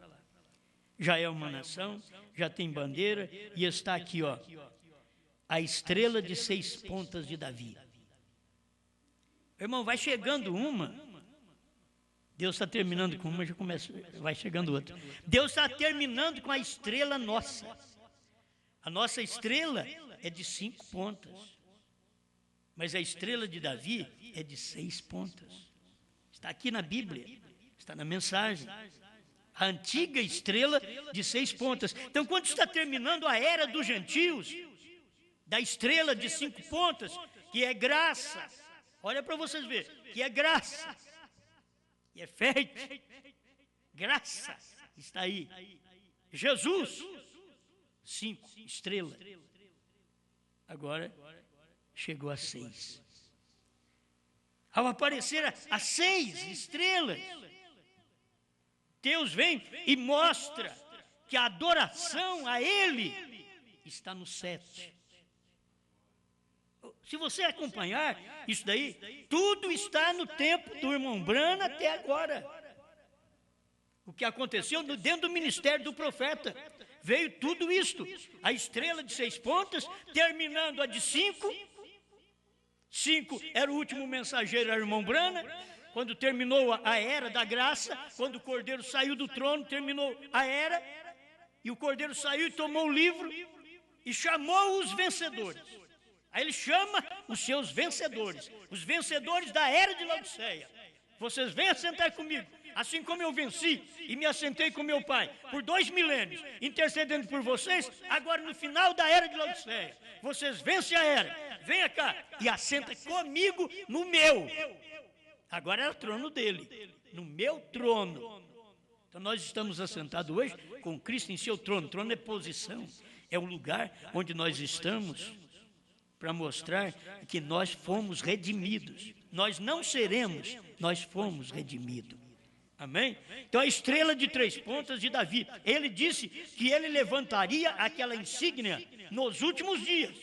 Já é uma nação, já tem bandeira, e está aqui, ó, a estrela de 6 pontas de Davi. Irmão, vai chegando uma. Deus está terminando com uma, já começa, vai chegando outra. Deus está terminando com a estrela nossa. A nossa estrela é de 5 pontas, mas a estrela de Davi é de 6 pontas. Está aqui na Bíblia, está na mensagem. A antiga estrela de 6 pontas. Então, quando está terminando a era dos gentios, da estrela de 5 pontas, que é graça, olha para vocês verem, que é graça, e é fé, graça, está aí. Jesus, 5 estrelas. Agora chegou a 6. Ao aparecer as 6 estrelas, Deus vem e mostra que a adoração a Ele está no 7. Se você acompanhar isso daí, tudo está no tempo do irmão Brana até agora. O que aconteceu dentro do ministério do profeta. Veio tudo isto. A estrela de 6 pontas, terminando a de 5. 5 era o último mensageiro, era o irmão Brana. Quando terminou a era da graça, quando o Cordeiro saiu do trono, terminou a era, e o Cordeiro saiu e tomou o livro e chamou os vencedores. Aí ele chama os seus vencedores, os vencedores da era de Laodiceia. Vocês venham sentar comigo, assim como eu venci e me assentei com meu pai por 2 milênios, intercedendo por vocês. Agora, no final da era de Laodiceia, vocês vencem a era, venha cá e assenta comigo no meu. Agora é o trono dele, no meu trono. Então nós estamos assentados hoje com Cristo em seu trono. Trono é posição, é o lugar onde nós estamos para mostrar que nós fomos redimidos. Nós não seremos, nós fomos redimidos. Amém? Então a estrela de 3 pontas de Davi, ele disse que ele levantaria aquela insígnia nos últimos dias.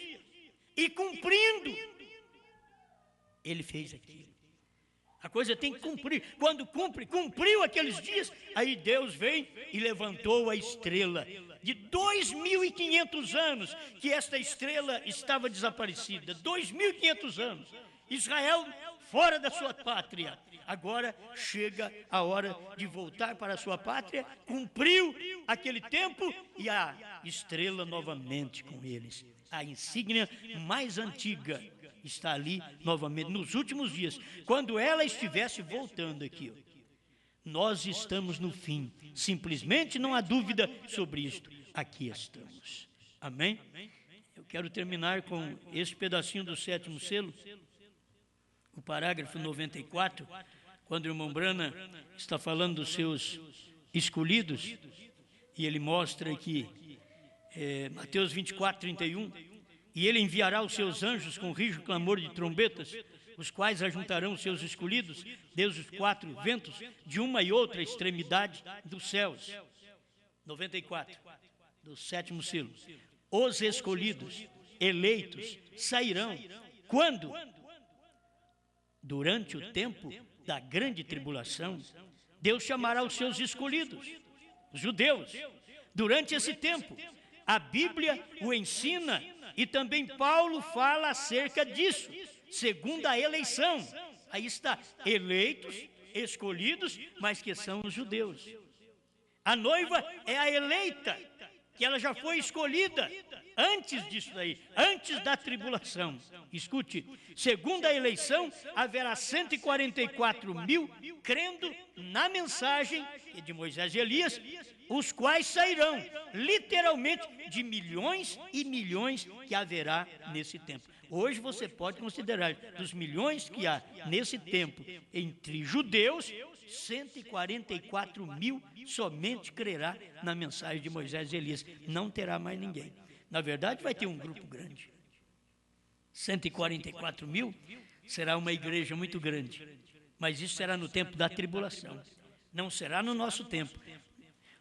E cumprindo, ele fez aquilo. A coisa tem que cumprir. Quando cumpriu aqueles dias, aí Deus vem e levantou a estrela. De 2.500 anos que esta estrela estava desaparecida. 2.500 anos. Israel fora da sua pátria. Agora chega a hora de voltar para a sua pátria. Cumpriu aquele tempo e a estrela novamente com eles. A insígnia mais antiga está ali novamente, nos últimos dias, quando ela estivesse voltando aqui. Nós estamos no fim, simplesmente não há dúvida sobre isto. Aqui estamos. Amém? Eu quero terminar com esse pedacinho do 7º selo, o parágrafo 94, quando o irmão Brana está falando dos seus escolhidos, e ele mostra aqui, Mateus 24, 31, e ele enviará os seus anjos com rijo clamor de trombetas, os quais ajuntarão os seus escolhidos, desde os 4 ventos, de uma e outra extremidade dos céus. 94, do 7º selo. Os escolhidos, eleitos, sairão. Quando? Durante o tempo da grande tribulação, Deus chamará os seus escolhidos, os judeus. Durante esse tempo, a Bíblia o ensina. E também Paulo fala acerca disso, segundo a eleição. Aí está, eleitos, escolhidos, mas que são os judeus. A noiva é a eleita, que ela já foi escolhida antes disso daí, antes da tribulação. Escute, segundo a eleição, haverá 144 mil crendo na mensagem e de Moisés e Elias, os quais sairão, literalmente, de milhões e milhões que haverá nesse tempo. Hoje você pode considerar, dos milhões que há nesse tempo entre judeus, 144 mil somente crerá na mensagem de Moisés e Elias. Não terá mais ninguém. Na verdade, vai ter um grupo grande. 144 mil será uma igreja muito grande. Mas isso será no tempo da tribulação. Não será no nosso tempo.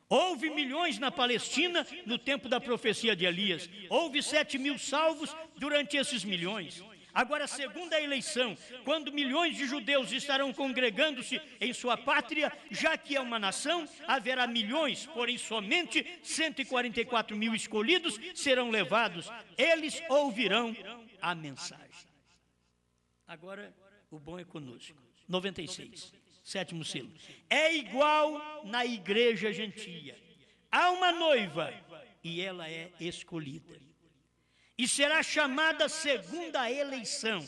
Houve milhões na Palestina no tempo da profecia de Elias. Houve 7 mil salvos durante esses milhões. Agora, segundo a eleição, quando milhões de judeus estarão congregando-se em sua pátria, já que é uma nação, haverá milhões, porém somente 144 mil escolhidos serão levados. Eles ouvirão a mensagem. Agora, o bom é conosco. 96, sétimo selo. É igual na igreja gentia. Há uma noiva e ela é escolhida. E será chamada segundo a eleição.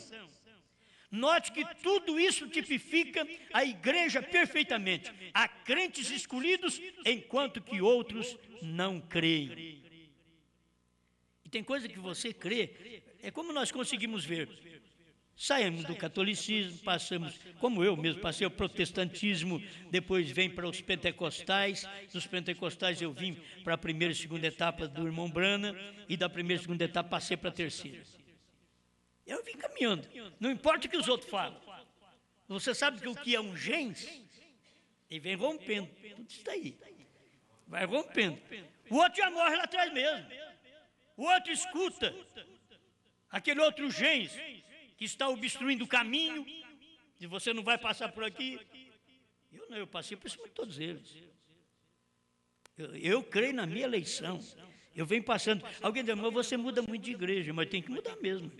Note que tudo isso tipifica a igreja perfeitamente. Há crentes escolhidos, enquanto que outros não creem. E tem coisa que você crê, é como nós conseguimos ver. Saímos do catolicismo, passamos, como eu mesmo, passei o protestantismo, depois vem para os pentecostais. Dos pentecostais eu vim para a primeira e segunda etapa do irmão Brana, e da primeira e segunda etapa passei para a terceira. Eu vim caminhando, não importa o que os outros falam. Você sabe que o que é um gens? Ele vem rompendo, tudo isso aí. Vai rompendo. O outro já morre lá atrás mesmo. O outro escuta aquele outro gens que está obstruindo o caminho, e você não vai passar por aqui. Eu passei por cima de todos eles. Eu creio na minha eleição. Eu venho passando. Alguém diz, mas você muda muito de igreja, mas tem que mudar mesmo.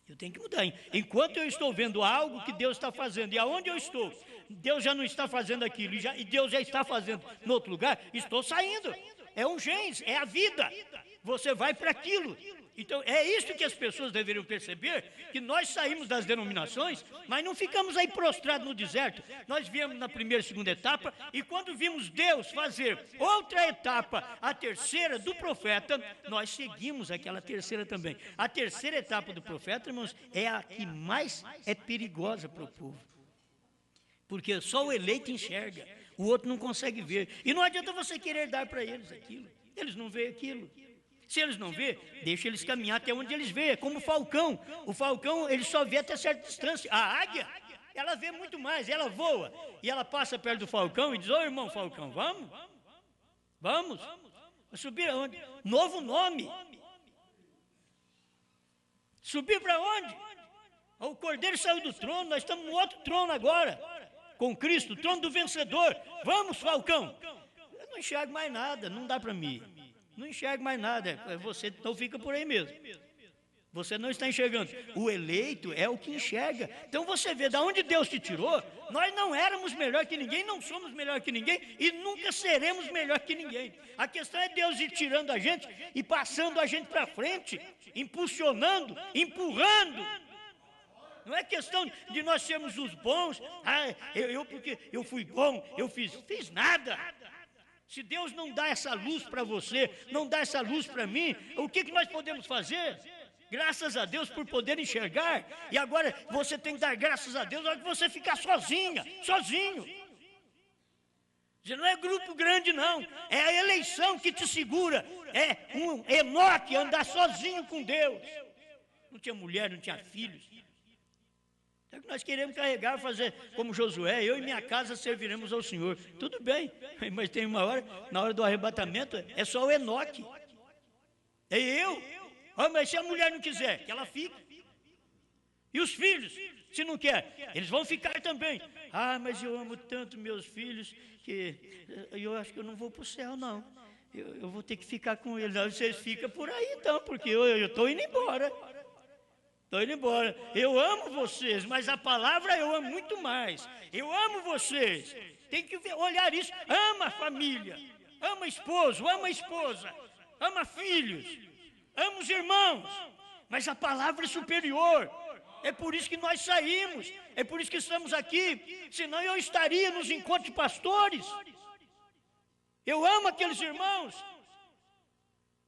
Eu tenho que mudar. Enquanto eu estou vendo algo que Deus está fazendo, e aonde eu estou, Deus já não está fazendo aquilo, e Deus já está fazendo no outro lugar, estou saindo. É um gens, é a vida. Você vai para aquilo. Então, é isso que as pessoas deveriam perceber, que nós saímos das denominações, mas não ficamos aí prostrados no deserto. Nós viemos na primeira e segunda etapa, e quando vimos Deus fazer outra etapa, a terceira do profeta, nós seguimos aquela terceira também. A terceira etapa do profeta, irmãos, é a que mais é perigosa para o povo. Porque só o eleito enxerga, o outro não consegue ver. E não adianta você querer dar para eles aquilo, eles não veem aquilo. Se eles não vêem, deixa eles caminhar até onde eles veem. É como o falcão. O falcão, ele só vê até certa distância. A águia, ela vê muito mais, ela voa. E ela passa perto do falcão e diz, ô irmão falcão, vamos? Vamos? Subir aonde? Novo nome. Subir para onde? O cordeiro saiu do trono, nós estamos no outro trono agora. Com Cristo, o trono do vencedor. Vamos, falcão. Eu não enxergo mais nada, não dá para mim. Não enxerga mais nada, você não fica por aí mesmo. Você não está enxergando. O eleito é o que enxerga. Então você vê, de onde Deus te tirou, nós não éramos melhor que ninguém, não somos melhor que ninguém e nunca seremos melhor que ninguém. A questão é Deus ir tirando a gente e passando a gente para frente, impulsionando, empurrando. Não é questão de nós sermos os bons, porque eu fui bom, eu fiz nada. Se Deus não dá essa luz para você, não dá essa luz para mim, o que nós podemos fazer? Graças a Deus por poder enxergar. E agora você tem que dar graças a Deus na hora que você ficar sozinho. Não é grupo grande não, é a eleição que te segura. É um Enoque andar sozinho com Deus. Não tinha mulher, não tinha filhos. Então nós queremos carregar, fazer como Josué, eu e minha casa serviremos ao Senhor. Tudo bem, mas tem uma hora, na hora do arrebatamento, é só o Enoque. É eu. Mas se a mulher não quiser, que ela fique. E os filhos, se não quer, eles vão ficar também. Mas eu amo tanto meus filhos, que eu acho que eu não vou para o céu, não. Eu vou ter que ficar com eles. Não, vocês ficam por aí então, porque eu estou indo embora. Estou indo embora. Eu amo vocês, mas a palavra eu amo muito mais. Eu amo vocês. Tem que olhar isso. Ama a família. Ama esposo, ama a esposa. Ama filhos. Ama os irmãos. Mas a palavra é superior. É por isso que nós saímos. É por isso que estamos aqui, senão eu estaria nos encontros de pastores. Eu amo aqueles irmãos,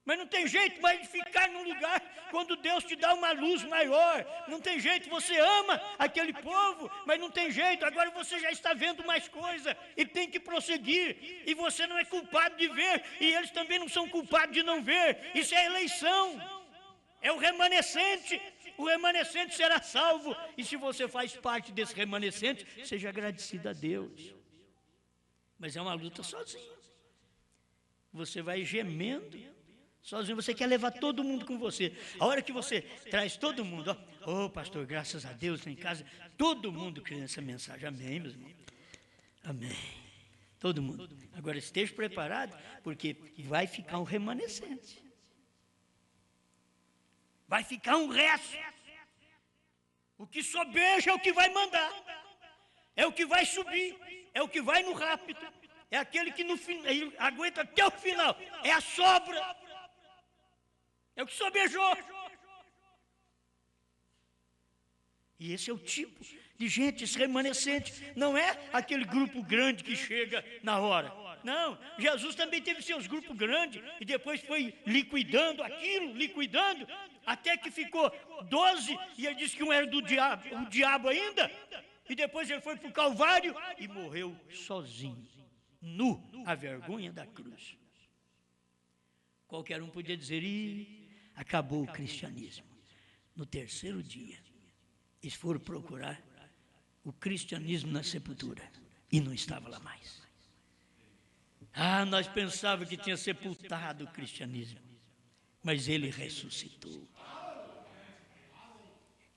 mas não tem jeito mais de ficar num lugar quando Deus te dá uma luz maior. Não tem jeito, você ama aquele povo, mas não tem jeito. Agora você já está vendo mais coisa e tem que prosseguir. E você não é culpado de ver, e eles também não são culpados de não ver. Isso é eleição, é o remanescente. O remanescente será salvo. E se você faz parte desse remanescente, seja agradecido a Deus. Mas é uma luta sozinho. Você vai gemendo sozinho, você quer levar todo mundo com você. A hora que você traz todo mundo, pastor, graças a Deus, lá em casa, todo mundo crê nessa mensagem. Amém, meus irmãos? Amém. Todo mundo. Agora esteja preparado, porque vai ficar um remanescente. Vai ficar um resto. O que sobeja é o que vai mandar. É o que vai subir. É o que vai no rápido. É aquele que no final aguenta até o final. É a sobra. É o que sobejou. E esse é o tipo de gente, esse remanescente. Não é aquele grupo grande que chega na hora. Não, Jesus também teve seus grupos grandes e depois foi liquidando aquilo, liquidando, até que ficou 12, e ele disse que um era do diabo, o diabo ainda, e depois ele foi para o Calvário e morreu sozinho, nu, a vergonha da cruz. Qualquer um podia dizer, acabou o cristianismo. No terceiro dia, eles foram procurar o cristianismo na sepultura e não estava lá mais. Nós pensávamos que tinha sepultado o cristianismo, mas ele ressuscitou.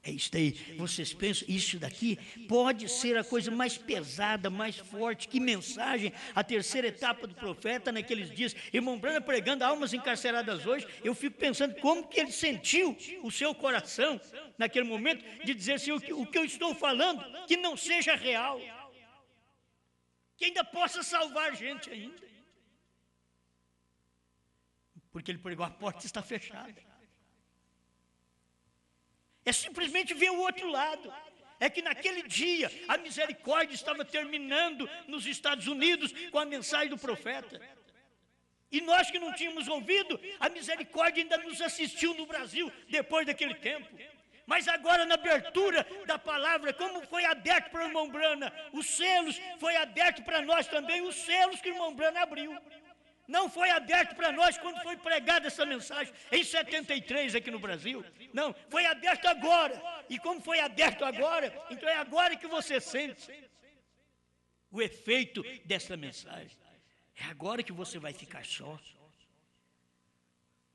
É isso aí. Vocês pensam, isso daqui pode ser a coisa mais pesada, mais forte, que mensagem, a terceira etapa do profeta naqueles dias. Irmão Branham pregando almas encarceradas hoje, eu fico pensando como que ele sentiu o seu coração naquele momento de dizer assim, o que eu estou falando, que não seja real, que ainda possa salvar gente ainda. Porque ele pregou, a porta está fechada. É simplesmente ver o outro lado. É que naquele dia a misericórdia estava terminando nos Estados Unidos com a mensagem do profeta. E nós que não tínhamos ouvido, a misericórdia ainda nos assistiu no Brasil depois daquele tempo. Mas agora na abertura da palavra, como foi aberto para o irmão Branham, os selos, foi aberto para nós também, os selos que o irmão Branham abriu. Não foi aberto para nós quando foi pregada essa mensagem, em 73 aqui no Brasil. Não, foi aberto agora. E como foi aberto agora, então é agora que você sente o efeito dessa mensagem. É agora que você vai ficar só.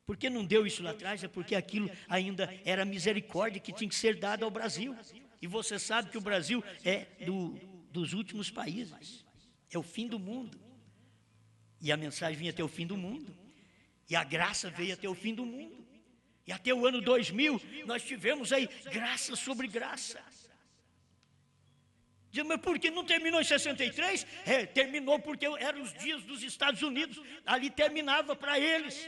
Porque não deu isso lá atrás, é porque aquilo ainda era misericórdia que tinha que ser dada ao Brasil. E você sabe que o Brasil é dos últimos países. É o fim do mundo. E a mensagem vinha até o fim do mundo. E a graça veio até o fim do mundo. E até o ano 2000, nós tivemos aí graça sobre graça. Diz, mas por que não terminou em 63? Terminou porque eram os dias dos Estados Unidos. Ali terminava para eles.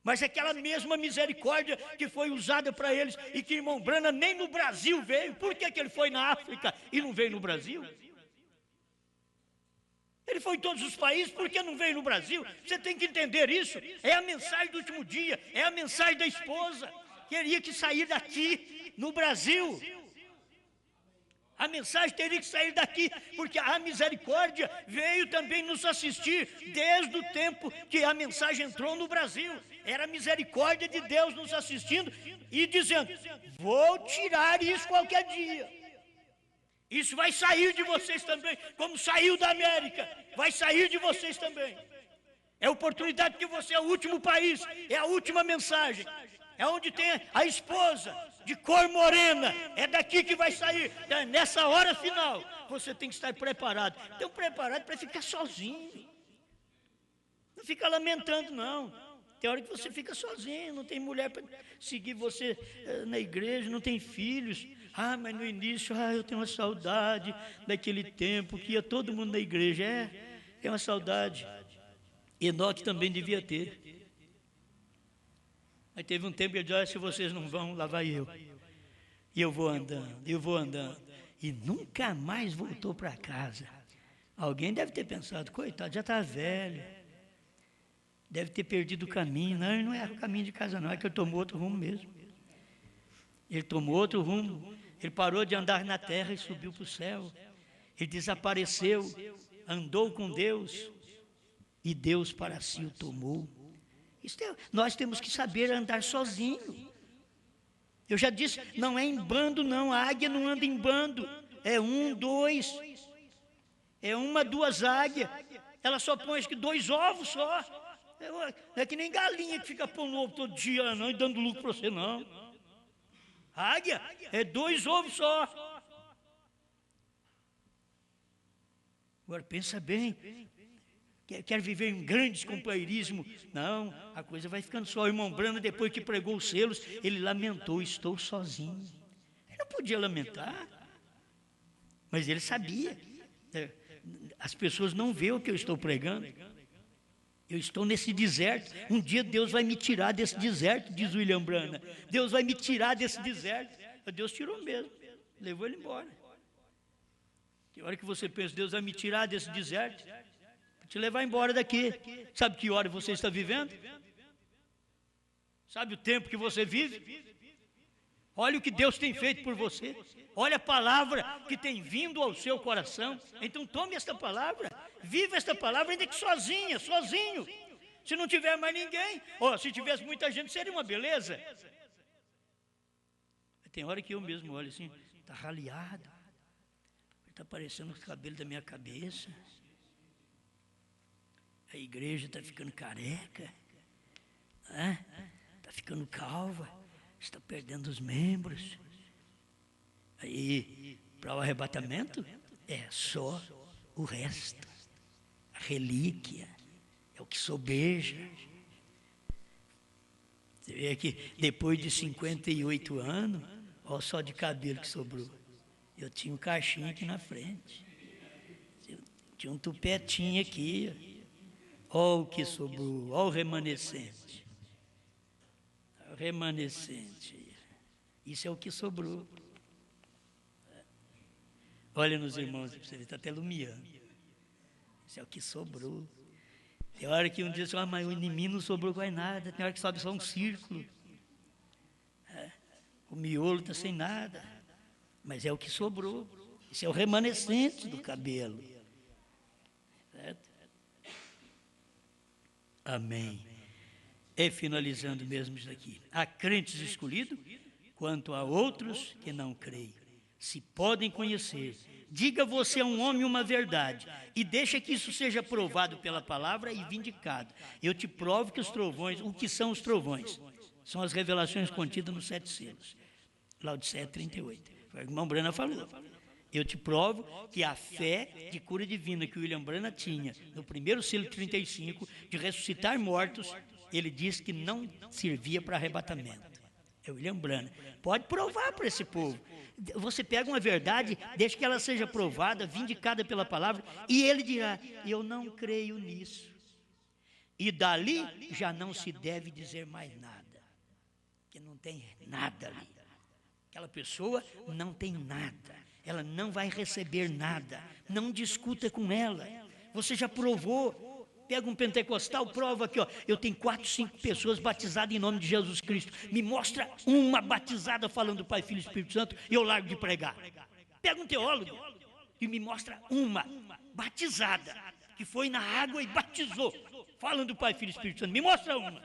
Mas aquela mesma misericórdia que foi usada para eles e que irmão Branham nem no Brasil veio. Por que ele foi na África e não veio no Brasil? Ele foi em todos os países, por que não veio no Brasil? Você tem que entender isso. É a mensagem do último dia, é a mensagem da esposa. Teria que sair daqui, no Brasil. A mensagem teria que sair daqui, porque a misericórdia veio também nos assistir desde o tempo que a mensagem entrou no Brasil. Era a misericórdia de Deus nos assistindo e dizendo, vou tirar isso qualquer dia. Isso vai sair de vocês também, como saiu da América, vai sair de vocês também. É a oportunidade que você é o último país, é a última mensagem. É onde tem a esposa de cor morena, é daqui que vai sair. Nessa hora final, você tem que estar preparado. Então, preparado para ficar sozinho. Não fica lamentando, não. Tem hora que você fica sozinho, não tem mulher para seguir você na igreja, não tem filhos. Mas no início, eu tenho uma saudade daquele tempo que ia todo mundo na igreja. Tem uma saudade. Enoque também devia ter. Mas teve um tempo que ele disse, se vocês não vão, lá vai eu. E eu vou andando. E nunca mais voltou para casa. Alguém deve ter pensado, coitado, já está velho. Deve ter perdido o caminho. Não, ele não é o caminho de casa não, é que ele tomou outro rumo mesmo. Ele tomou outro rumo. Ele parou de andar na terra e subiu para o céu. Ele desapareceu, andou com Deus e Deus para si o tomou. Nós temos que saber andar sozinho. Eu já disse, não é em bando não, a águia não anda em bando. É 1, 2. É 1, 2 águias. Ela só põe acho que 2 ovos só. É que nem galinha que fica pondo ovo todo dia não, e dando lucro para você não. Águia é 2 ovos só. Agora pensa bem, quer viver em grandes companheirismo? Não, a coisa vai ficando só. O irmão Branham, depois que pregou os selos, ele lamentou, estou sozinho. Ele não podia lamentar, mas ele sabia. As pessoas não veem o que eu estou pregando. Eu estou nesse deserto. Um dia Deus vai me tirar desse deserto, diz William Branham. Deus vai me tirar desse deserto. Deus tirou mesmo, levou ele embora. Tem hora que você pensa, Deus vai me tirar desse deserto, para te levar embora daqui. Sabe que hora você está vivendo? Sabe o tempo que você vive? Olha o que Deus tem feito por você. Olha a palavra que tem vindo ao seu coração. Então tome esta palavra, viva esta palavra, ainda que sozinho. Se não tiver mais ninguém, se tivesse muita gente, seria uma beleza. Tem hora que eu mesmo olho assim, está raleado. Está aparecendo os cabelos da minha cabeça. A igreja está ficando careca. Está ficando calva. Está perdendo os membros. Aí, para o arrebatamento, é só o resto. A relíquia. É o que sobeja. Você vê que depois de 58 anos, olha só de cabelo que sobrou. Eu tinha um cachinho aqui na frente. Tinha um tupetinho aqui. Olha o que sobrou. Olha o remanescente. O remanescente. Isso é o que sobrou. Olha nos irmãos, você está até lumiando. Isso é o que sobrou. Tem hora que um dia você fala, mas em mim não sobrou quase nada. Tem hora que sobe só um círculo. O miolo está sem nada. Mas é o que sobrou. Isso é o remanescente do cabelo. Certo? Amém. E finalizando mesmo isso aqui. Há crentes escolhidos, quanto a outros que não creem. Se podem conhecer. Diga você a um homem uma verdade, e deixa que isso seja provado pela palavra e vindicado. Eu te provo que os trovões, o que são os trovões? São as revelações contidas nos 7 selos. Laodiceia 38. O irmão Branham falou. Eu te provo que a fé de cura divina que o William Branham tinha no primeiro selo 35, de ressuscitar mortos, ele disse que não servia para arrebatamento. É o William Branham. Pode provar para esse povo. Você pega uma verdade, deixa que ela seja provada, vindicada pela palavra, e ele dirá, eu não creio nisso. E dali já não se deve dizer mais nada, porque não tem nada ali. Aquela pessoa não tem nada, ela não vai receber nada, não discuta com ela. Você já provou. Pega um pentecostal, prova aqui, eu tenho 4, 5 pessoas batizadas em nome de Jesus Cristo. Me mostra uma batizada falando do Pai, Filho e Espírito Santo e eu largo de pregar. Pega um teólogo e me mostra uma batizada que foi na água e batizou, falando do Pai, Filho e Espírito Santo. Me mostra uma.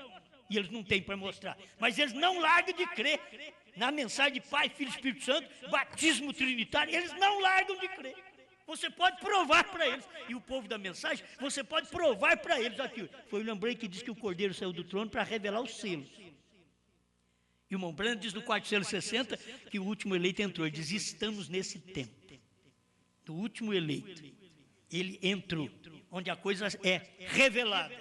E eles não têm para mostrar. Mas eles não largam de crer na mensagem de Pai, Filho e Espírito Santo, batismo trinitário. Eles não largam de crer. Você pode provar para eles. E o povo da mensagem, você pode provar para eles. Aqui, foi o William Branham que disse que o Cordeiro saiu do trono para revelar os selos. E o irmão Branham diz no 4 selo 60 que o último eleito entrou. Ele diz, estamos nesse tempo. Do último eleito. Ele entrou, onde a coisa é revelada.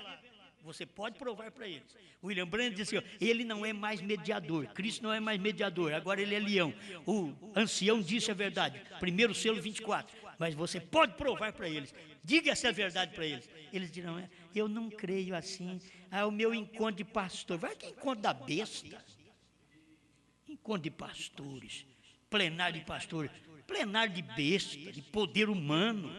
Você pode provar para eles. O William Branham disse assim, ele não é mais mediador. Cristo não é mais mediador. Agora ele é leão. O ancião disse a verdade. Primeiro selo 24. Mas você pode provar para eles. Diga essa verdade para eles. Eles dirão, eu não creio assim. O meu encontro de pastor. Vai que encontro da besta. Encontro de pastores. plenário de pastor, plenário de besta, de poder humano.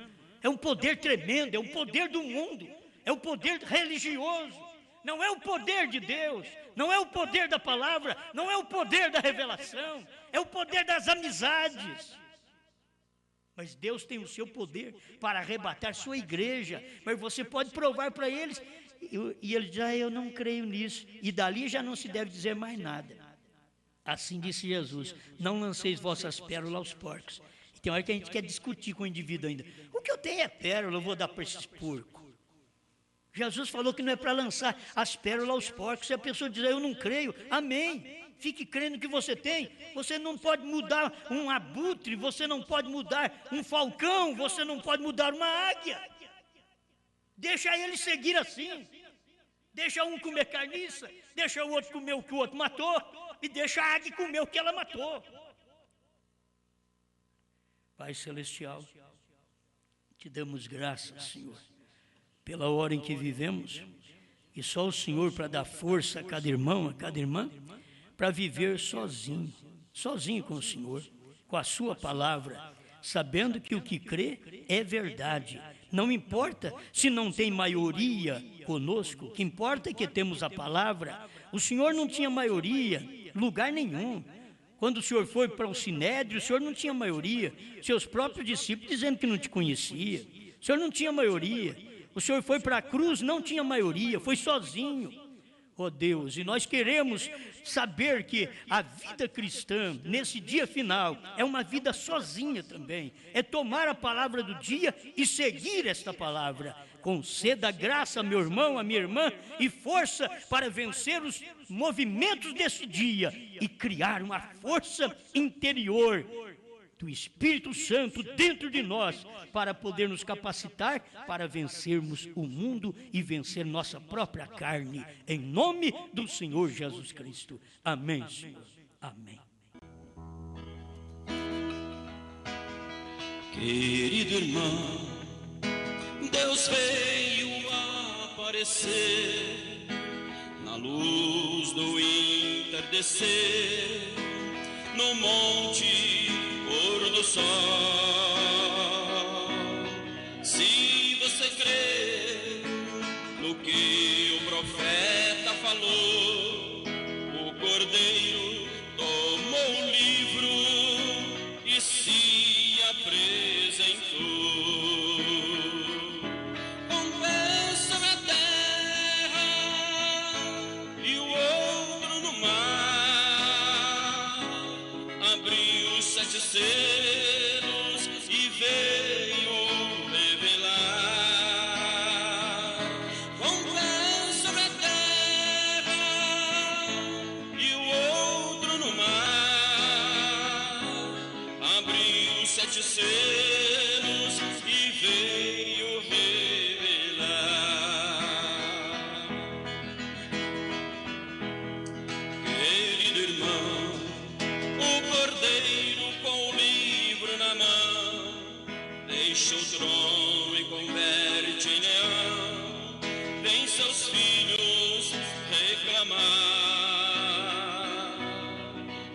É um poder tremendo, é um poder do mundo, é um poder religioso. Não é o poder de Deus, não é o poder da palavra, não é o poder da revelação, é o poder das amizades. Mas Deus tem o seu poder para arrebatar sua igreja. Mas você pode provar para eles. E ele diz, eu não creio nisso. E dali já não se deve dizer mais nada. Assim disse Jesus, não lanceis vossas pérolas aos porcos. E tem hora que a gente quer discutir com o indivíduo ainda. O que eu tenho é pérola, eu vou dar para esses porcos. Jesus falou que não é para lançar as pérolas aos porcos. Se a pessoa diz, eu não creio, amém. Fique crendo que você tem. Você não pode mudar um abutre, você não pode mudar um falcão, você não pode mudar uma águia. Deixa ele seguir assim. Deixa um comer carniça, deixa o outro comer o que o outro matou, e deixa a águia comer o que ela matou. Pai Celestial, te damos graças, Senhor, pela hora em que vivemos, e só o Senhor para dar força a cada irmão, a cada irmã, para viver sozinho, sozinho com o Senhor, com a sua palavra, sabendo que o que crê é verdade. Não importa se não tem maioria conosco, o que importa é que temos a palavra. O Senhor não tinha maioria, lugar nenhum. Quando o Senhor foi para o Sinédrio, o Senhor não tinha maioria. Seus próprios discípulos dizendo que não te conhecia. O Senhor não tinha maioria. O Senhor foi para a cruz, não tinha maioria, foi sozinho. Oh Deus, e nós queremos saber que a vida cristã, nesse dia final, é uma vida sozinha também. É tomar a palavra do dia e seguir esta palavra. Conceda graça, meu irmão, a minha irmã, e força para vencer os movimentos desse dia e criar uma força interior do Espírito Santo dentro de nós, para poder nos capacitar para vencermos o mundo e vencer nossa própria carne, em nome do Senhor Jesus Cristo. Amém, Senhor. Amém. Querido irmão, Deus veio aparecer na luz do entardecer, no monte pôr do sol. Se você crê no que o profeta falou, o Cordeiro tomou o livro e se apresentou. Um bênção na terra e o outro no mar, abriu os 7 selos e veio revelar. Um bênção na terra e o outro no mar, abriu os 7 selos e veio revelar. Querido irmão, o Cordeiro com o livro na mão deixa o trono e converte em leão, vem seus filhos reclamar.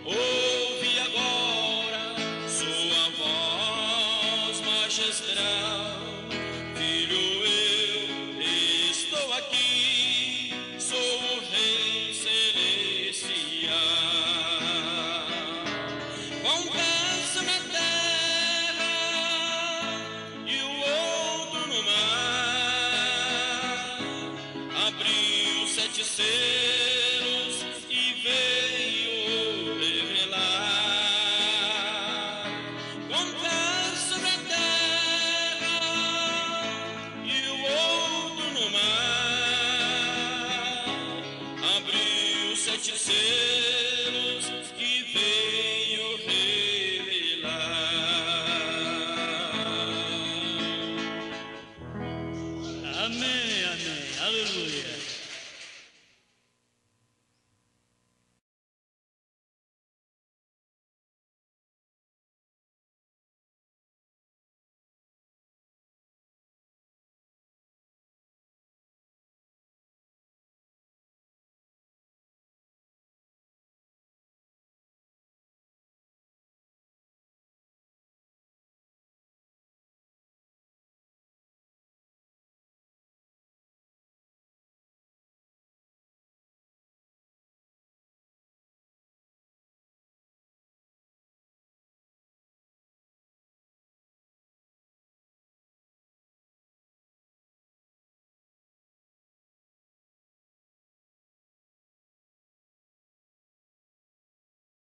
Ouve agora sua voz magistral, filho, eu estou aqui, sou o Rei Celestial. Um braço na terra e o outro no mar, abriu 7 selos e veio revelar. Um braço na terra e o outro no mar, abriu 7 selos e veio revelar. Amém, amém, aleluia.